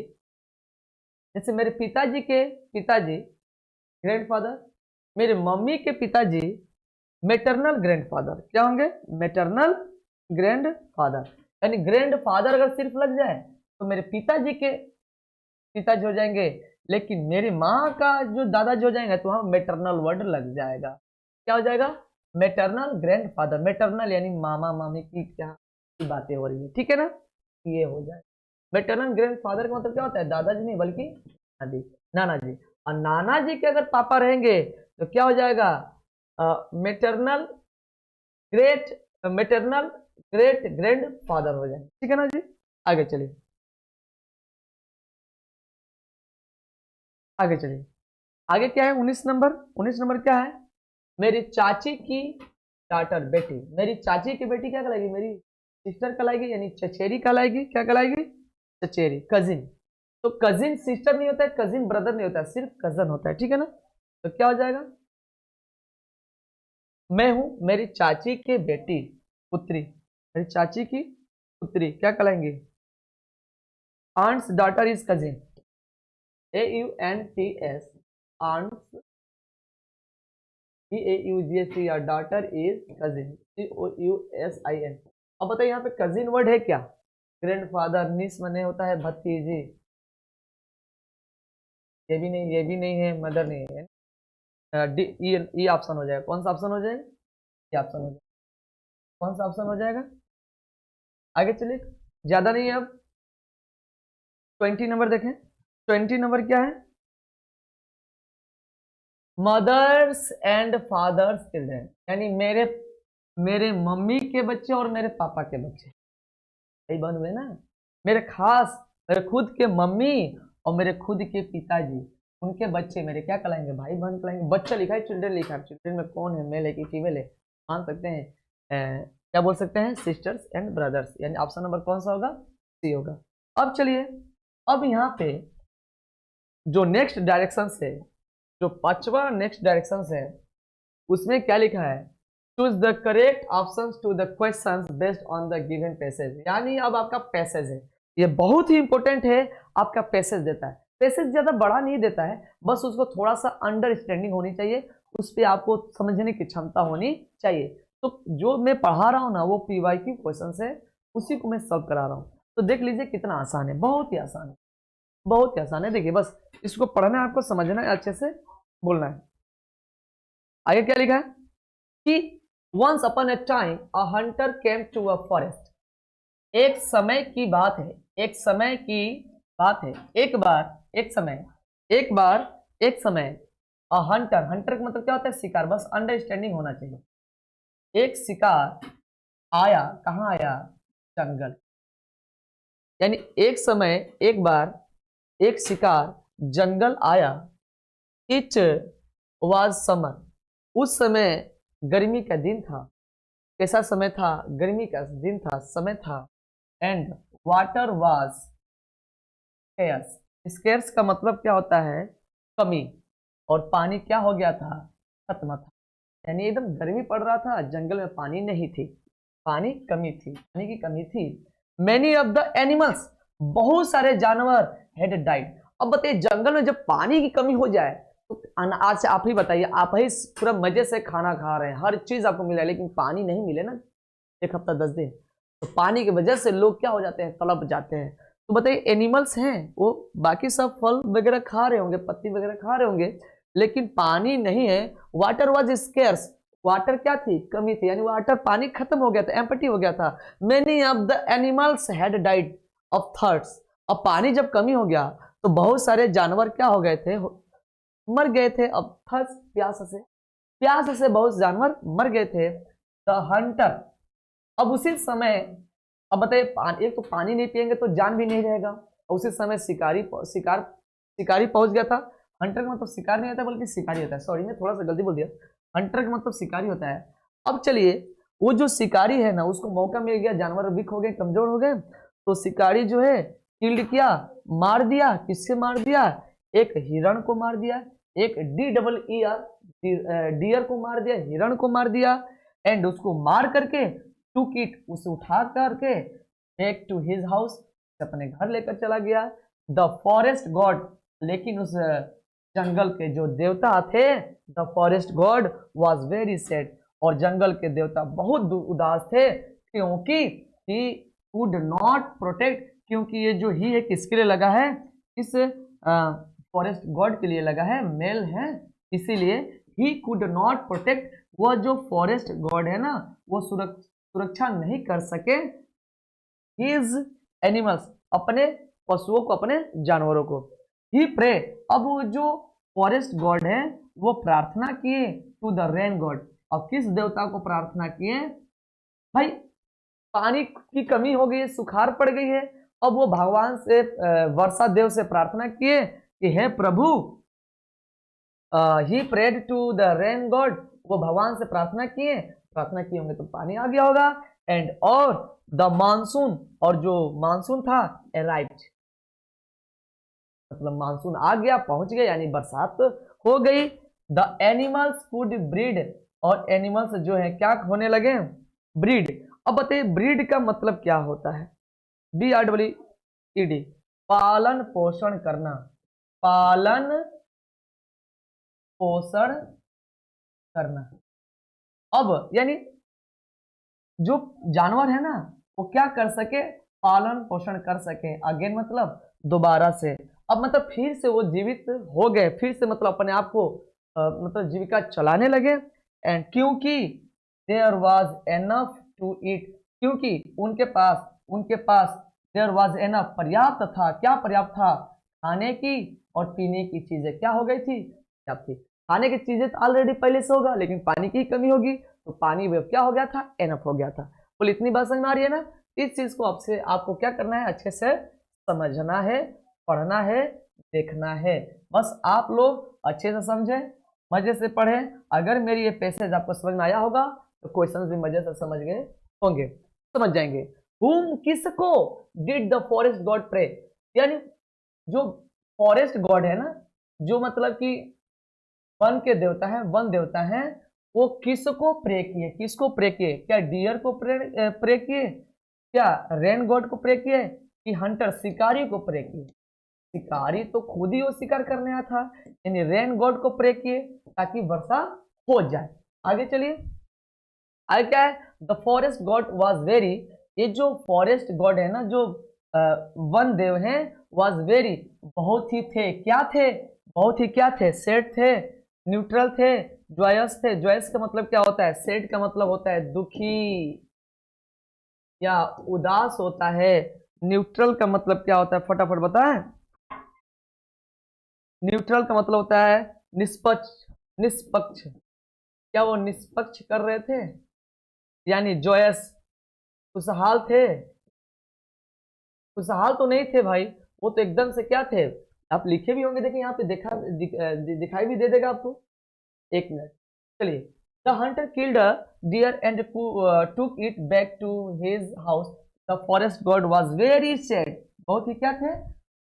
जैसे मेरे पिताजी के पिताजी ग्रैंडफादर, मेरे मम्मी के पिताजी मैटरनल ग्रैंडफादर, क्या होंगे, मैटरनल ग्रैंडफादर। यानी ग्रैंडफादर अगर सिर्फ लग जाए तो मेरे पिताजी के पिताजी हो जाएंगे, लेकिन मेरी माँ का जो दादाजी हो जाएंगे तो वहां मैटरनल वर्ड लग जाएगा। क्या हो जाएगा, मैटरनल ग्रैंडफादर। मैटरनल यानी मामा मामी की क्या की बातें हो रही है, ठीक है ना, ये हो जाए। मैटरनल ग्रैंडफादर का मतलब क्या होता है, दादाजी नहीं बल्कि दादी, नाना जी। और नाना जी के अगर पापा रहेंगे तो क्या हो जाएगा, maternal great, maternal great grand father हो जाएंगे, ठीक है ना जी। आगे चलिए, आगे चलिए, आगे क्या है 19 नंबर। 19 नंबर क्या है, मेरी चाची की डाटर बेटी, मेरी चाची की बेटी क्या कहलाएगी, मेरी सिस्टर कहलाएगी, यानी चचेरी कहलाएगी। क्या कहलाएगी, चचेरी, कजिन। तो कजिन सिस्टर नहीं होता है, कजिन ब्रदर नहीं होता है, सिर्फ कजन होता है, ठीक है ना। तो क्या हो जाएगा, मैं हूं मेरी चाची के बेटी पुत्री, मेरी चाची की पुत्री क्या कहलाएंगी, aunt's daughter is cousin, AUNTS, aunt's, DAUGHT, या डाटर इज कजिन, COUSIN। अब बताइए यहाँ पे कजिन वर्ड है क्या, ग्रैंडफादर, निस मने होता है भतीजी, ये भी नहीं, ये भी नहीं है, मदर नहीं है। डी, ई ऑप्शन हो जाएगा, कौन सा ऑप्शन हो जाएगा, ये ऑप्शन हो जाएगा, कौन सा ऑप्शन हो जाएगा। आगे चलिए, ज्यादा नहीं है, अब 20 नंबर देखें। 20 नंबर क्या है, मदर्स एंड फादर्स चिल्ड्रेन, यानी मेरे मेरे मम्मी के बच्चे और मेरे पापा के बच्चे, सही बन हुए ना। मेरे खास, मेरे खुद के मम्मी और मेरे खुद के पिताजी, उनके बच्चे मेरे क्या कहलाएंगे, भाई बहन कहलाएंगे। बच्चा लिखा है, चिल्ड्रेन लिखा है, चिल्ड्रेन में कौन है, मेल है कि फीमेल है, मान सकते हैं क्या बोल सकते हैं, सिस्टर्स एंड ब्रदर्स, यानी ऑप्शन नंबर कौन सा होगा, सी होगा। अब चलिए, अब यहाँ पे जो नेक्स्ट डायरेक्शन है, जो पांचवा नेक्स्ट डायरेक्शन है, उसमें क्या लिखा है, choose the correct option to the questions based on the given passage. यानी अब आपका पैसेज है, ये बहुत ही इंपॉर्टेंट है, आपका पैसेज देता है। पैसेज ज्यादा बड़ा नहीं देता है, बस उसको थोड़ा सा अंडरस्टैंडिंग होनी चाहिए, उस पर आपको समझने की क्षमता होनी चाहिए। तो जो मैं पढ़ा रहा हूँ ना, वो PYQ क्वेश्चन है, उसी को मैं सॉल्व करा रहा हूँ। तो देख लीजिए कितना आसान है, बहुत ही आसान है, बहुत ही आसान है। देखिए बस इसको पढ़ना है, आपको समझना है, अच्छे से बोलना है। आगे क्या लिखा है कि once upon a time a hunter came to a forest। एक समय की बात है, एक समय की बात है, एक बार, एक समय, एक बार, एक समय, अ हंटर, हंटर का मतलब क्या होता है, शिकार, बस अंडरस्टैंडिंग होना चाहिए। एक शिकार आया, कहाँ आया, जंगल। यानी एक समय, एक बार, एक शिकार जंगल आया। इट वाज समर, उस समय गर्मी का दिन था। कैसा समय था, गर्मी का दिन था, समय था। And water was scarce, scarce का मतलब क्या होता है, कमी, और पानी क्या हो गया था, खत्म था। यानी एकदम गर्मी पड़ रहा था, जंगल में पानी नहीं थी, पानी कमी थी, पानी की कमी थी। मैनी ऑफ द एनिमल्स, बहुत सारे जानवर हैड डाइड। अब बताइए जंगल में जब पानी की कमी हो जाए तो आज से आप ही बताइए, आप ही पूरा मजे से खाना खा रहे हैं, हर चीज आपको मिला है, लेकिन पानी नहीं मिले ना 1 हफ्ता 10 दिन, तो पानी की वजह से लोग क्या हो जाते हैं, तड़प जाते हैं। तो बताइए एनिमल्स हैं वो बाकी सब फल वगैरह खा रहे होंगे, पत्ती वगैरह खा रहे होंगे, लेकिन पानी नहीं है। वाटर वॉज स्केर्स, वाटर क्या थी, कमी थी, यानी वाटर पानी खत्म हो गया था, एम्प्टी हो गया था। Many of the animals had died of thirst. अब पानी जब कमी हो गया तो बहुत सारे जानवर क्या हो गए थे, मर गए थे। अब थर्स्ट प्यास से बहुत जानवर मर गए थे। द हंटर, अब उसी समय, अब बताइए एक तो पानी नहीं पिएंगे तो जान भी नहीं रहेगा। उसी समय शिकारी पहुंच गया था। हंटर का मतलब शिकार नहीं होता बल्कि शिकारी होता है, सॉरी मैं थोड़ा सा गलती बोल दिया, हंटर का मतलब शिकारी होता है। अब चलिए वो जो शिकारी है ना, उसको मौका मिल गया, जानवर वीक हो गए, कमजोर हो गए, तो शिकारी जो है किल्ड किया, मार दिया। किससे मार दिया, एक हिरण को मार दिया, एक डियर को मार दिया, हिरण को मार दिया। एंड उसको मार करके टूक इट, उसे उठा करके बैक टू हिज हाउस, अपने घर लेकर चला गया। द फॉरेस्ट गॉड, लेकिन उस जंगल के जो देवता थे, the forest God was very sad, और जंगल के देवता बहुत उदास थे, क्योंकि ही वुड नॉट प्रोटेक्ट, क्योंकि ये जो ही है किसके लिए लगा है, इस फॉरेस्ट गॉड के लिए लगा है, मेल है, इसीलिए ही कुड नॉट प्रोटेक्ट, वह जो फॉरेस्ट गॉड है ना, वो सुरक्षा नहीं कर सके हिज एनिमल्स, अपने पशुओं को, अपने जानवरों को। ही प्रे, अब वो जो फॉरेस्ट गॉड है वो प्रार्थना किए टू द रेन गॉड। अब किस देवता को प्रार्थना किए, भाई पानी की कमी हो गई है, सुखाड़ पड़ गई है। अब वो भगवान से, वर्षा देव से प्रार्थना किए कि हे प्रभु, he prayed to the rain god, वो भगवान से प्रार्थना किए होंगे तो पानी आ गया होगा। एंड और द मानसून, और जो मानसून था अराइव्ड, मतलब मानसून आ गया, पहुंच गया, यानी बरसात हो गई। द एनिमल्स कुड ब्रीड, और एनिमल्स जो है क्या होने लगे, ब्रीड। अब बताइए ब्रीड का मतलब क्या होता है, BREED, पालन पोषण करना, पालन पोषण करना। अब यानी जो जानवर है ना, वो क्या कर सके, पालन पोषण कर सके, अगेन मतलब दोबारा से। अब मतलब फिर से वो जीवित हो गए, फिर से मतलब अपने आप को मतलब जीविका चलाने लगे। एंड क्योंकि there was enough to eat, क्योंकि उनके पास देयर वाज एनफ, पर्याप्त था, क्या पर्याप्त था, खाने की और पीने की चीजें क्या हो गई थी, पर्याप्त थी। खाने की चीजें तो ऑलरेडी पहले से होगा, लेकिन पानी की कमी होगी, तो पानी वे क्या हो गया था, एनफ हो गया था। बोले इतनी बात समझ में आ रही है ना। इस चीज को आपसे आपको क्या करना है, अच्छे से समझना है, पढ़ना है, देखना है। बस आप लोग अच्छे से समझें, मजे से पढ़ें। अगर मेरी ये पैसेज आपको समझ में आया होगा तो क्वेश्चंस भी मजे से समझ गए होंगे, समझ जाएंगे। हुम, किसको, did the forest God pray, यानी जो फॉरेस्ट गॉड है ना, जो मतलब कि वन के देवता है, वन देवता है, वो किसको प्रे किए, किसको प्रे किए, क्या डियर को प्रे किए, क्या रेन गॉड को प्रे किए, कि हंटर शिकारी को प्रे किए। शिकारी तो खुद ही वो शिकार करने आया था, यानी रेन गॉड को प्रे किए ताकि वर्षा हो जाए। आगे चलिए, आगे क्या है, the forest God was very, ये जो फॉरेस्ट गॉड है ना, जो वन देव है, वॉज वेरी, बहुत ही थे, क्या थे, बहुत ही क्या थे, सैड थे, न्यूट्रल थे, जॉयस थे। जॉयस का मतलब क्या होता है, सैड का मतलब होता है दुखी या उदास होता है। न्यूट्रल का मतलब क्या होता है, फटाफट बताएं। न्यूट्रल का मतलब होता है निष्पक्ष, निष्पक्ष, क्या वो निष्पक्ष कर रहे थे, यानी जॉयस खुशहाल थे, खुशहाल तो नहीं थे भाई, वो तो एकदम से क्या थे, आप लिखे भी होंगे, देखिए यहाँ पे दिखाई भी दे देगा आपको। एक मिनट, चलिए। The hunter killed a deer and took it back to his house, the forest God was very sad, बहुत ही क्या थे,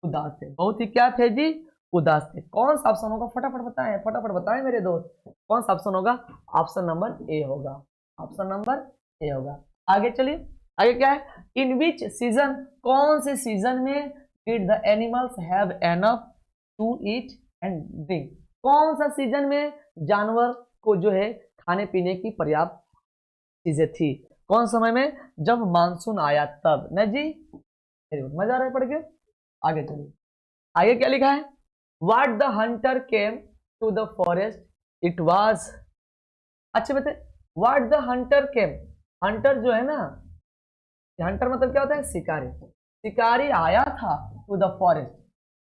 उदास थे, बहुत ही क्या थे जी, उदास थे। कौन सा ऑप्शन होगा, फटाफट बताएं, फटाफट बताएं मेरे दोस्त, कौन सा ऑप्शन होगा, ऑप्शन नंबर ए होगा, ऑप्शन नंबर ए होगा। आगे चलिए, आगे क्या है, इन विच सीजन, कौन से सीजन में did the animals have enough to eat and drink, कौन सा सीजन में जानवर को जो है खाने पीने की पर्याप्त चीजें थी? कौन समय में? जब मानसून आया तब। न जी, वेरी गुड, मजा आ रहा है पढ़ के। आगे चलिए, आगे क्या लिखा है? What the hunter came to the forest, it was. अच्छा बता, what the hunter came, hunter जो है ना, हंटर मतलब क्या होता है? शिकारी। शिकारी आया था टू द फॉरेस्ट,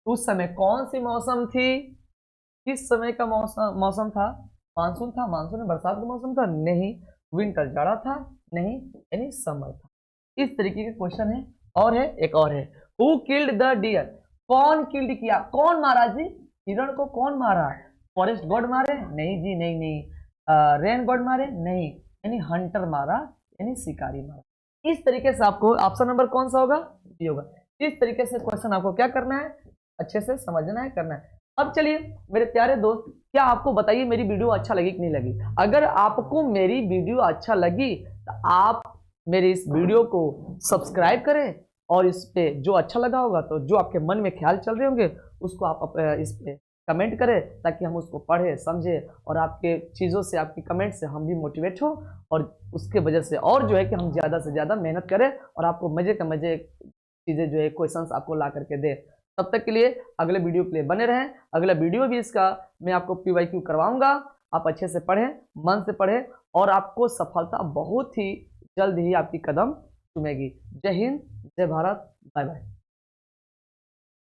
उस समय कौन सी मौसम थी? किस समय का मौसम मौसम था? मानसून था। मानसून में बरसात का मौसम था? नहीं। विंटर जाड़ा था? नहीं, यानी समर था। इस तरीके के क्वेश्चन है। और है, एक और है, हु किल्ड द डियर, कौन किल्ड किया, कौन मारा जी? हिरण को कौन मारा? फॉरेस्ट गॉड मारे? नहीं जी, नहीं नहीं। रेन गॉड मारे? नहीं, यानी हंटर मारा, यानी शिकारी मारा। इस तरीके से आपको ऑप्शन नंबर कौन सा होगा? बी होगा। इस तरीके से क्वेश्चन आपको क्या करना है? अच्छे से समझना है, करना है। अब चलिए मेरे प्यारे दोस्त, क्या आपको बताइए मेरी वीडियो अच्छा लगी कि नहीं लगी? अगर आपको मेरी वीडियो अच्छा लगी तो आप मेरे इस वीडियो को सब्सक्राइब करें, और इस पे जो अच्छा लगा होगा, तो जो आपके मन में ख्याल चल रहे होंगे उसको आप इस पे कमेंट करें, ताकि हम उसको पढ़ें, समझें, और आपके चीज़ों से, आपकी कमेंट से हम भी मोटिवेट हो, और उसके वजह से और जो है कि हम ज़्यादा से ज़्यादा मेहनत करें और आपको मज़े के मज़े चीज़ें जो है, क्वेश्चंस आपको ला करके दे। तब तक के लिए अगले वीडियो के लिए बने रहें। अगला वीडियो भी इसका मैं आपको PYQ करवाऊंगा। आप अच्छे से पढ़ें, मन से पढ़ें, और आपको सफलता बहुत ही जल्द ही आपकी कदम चूमेगी। जय हिंद, जय भारत, बाय बाय।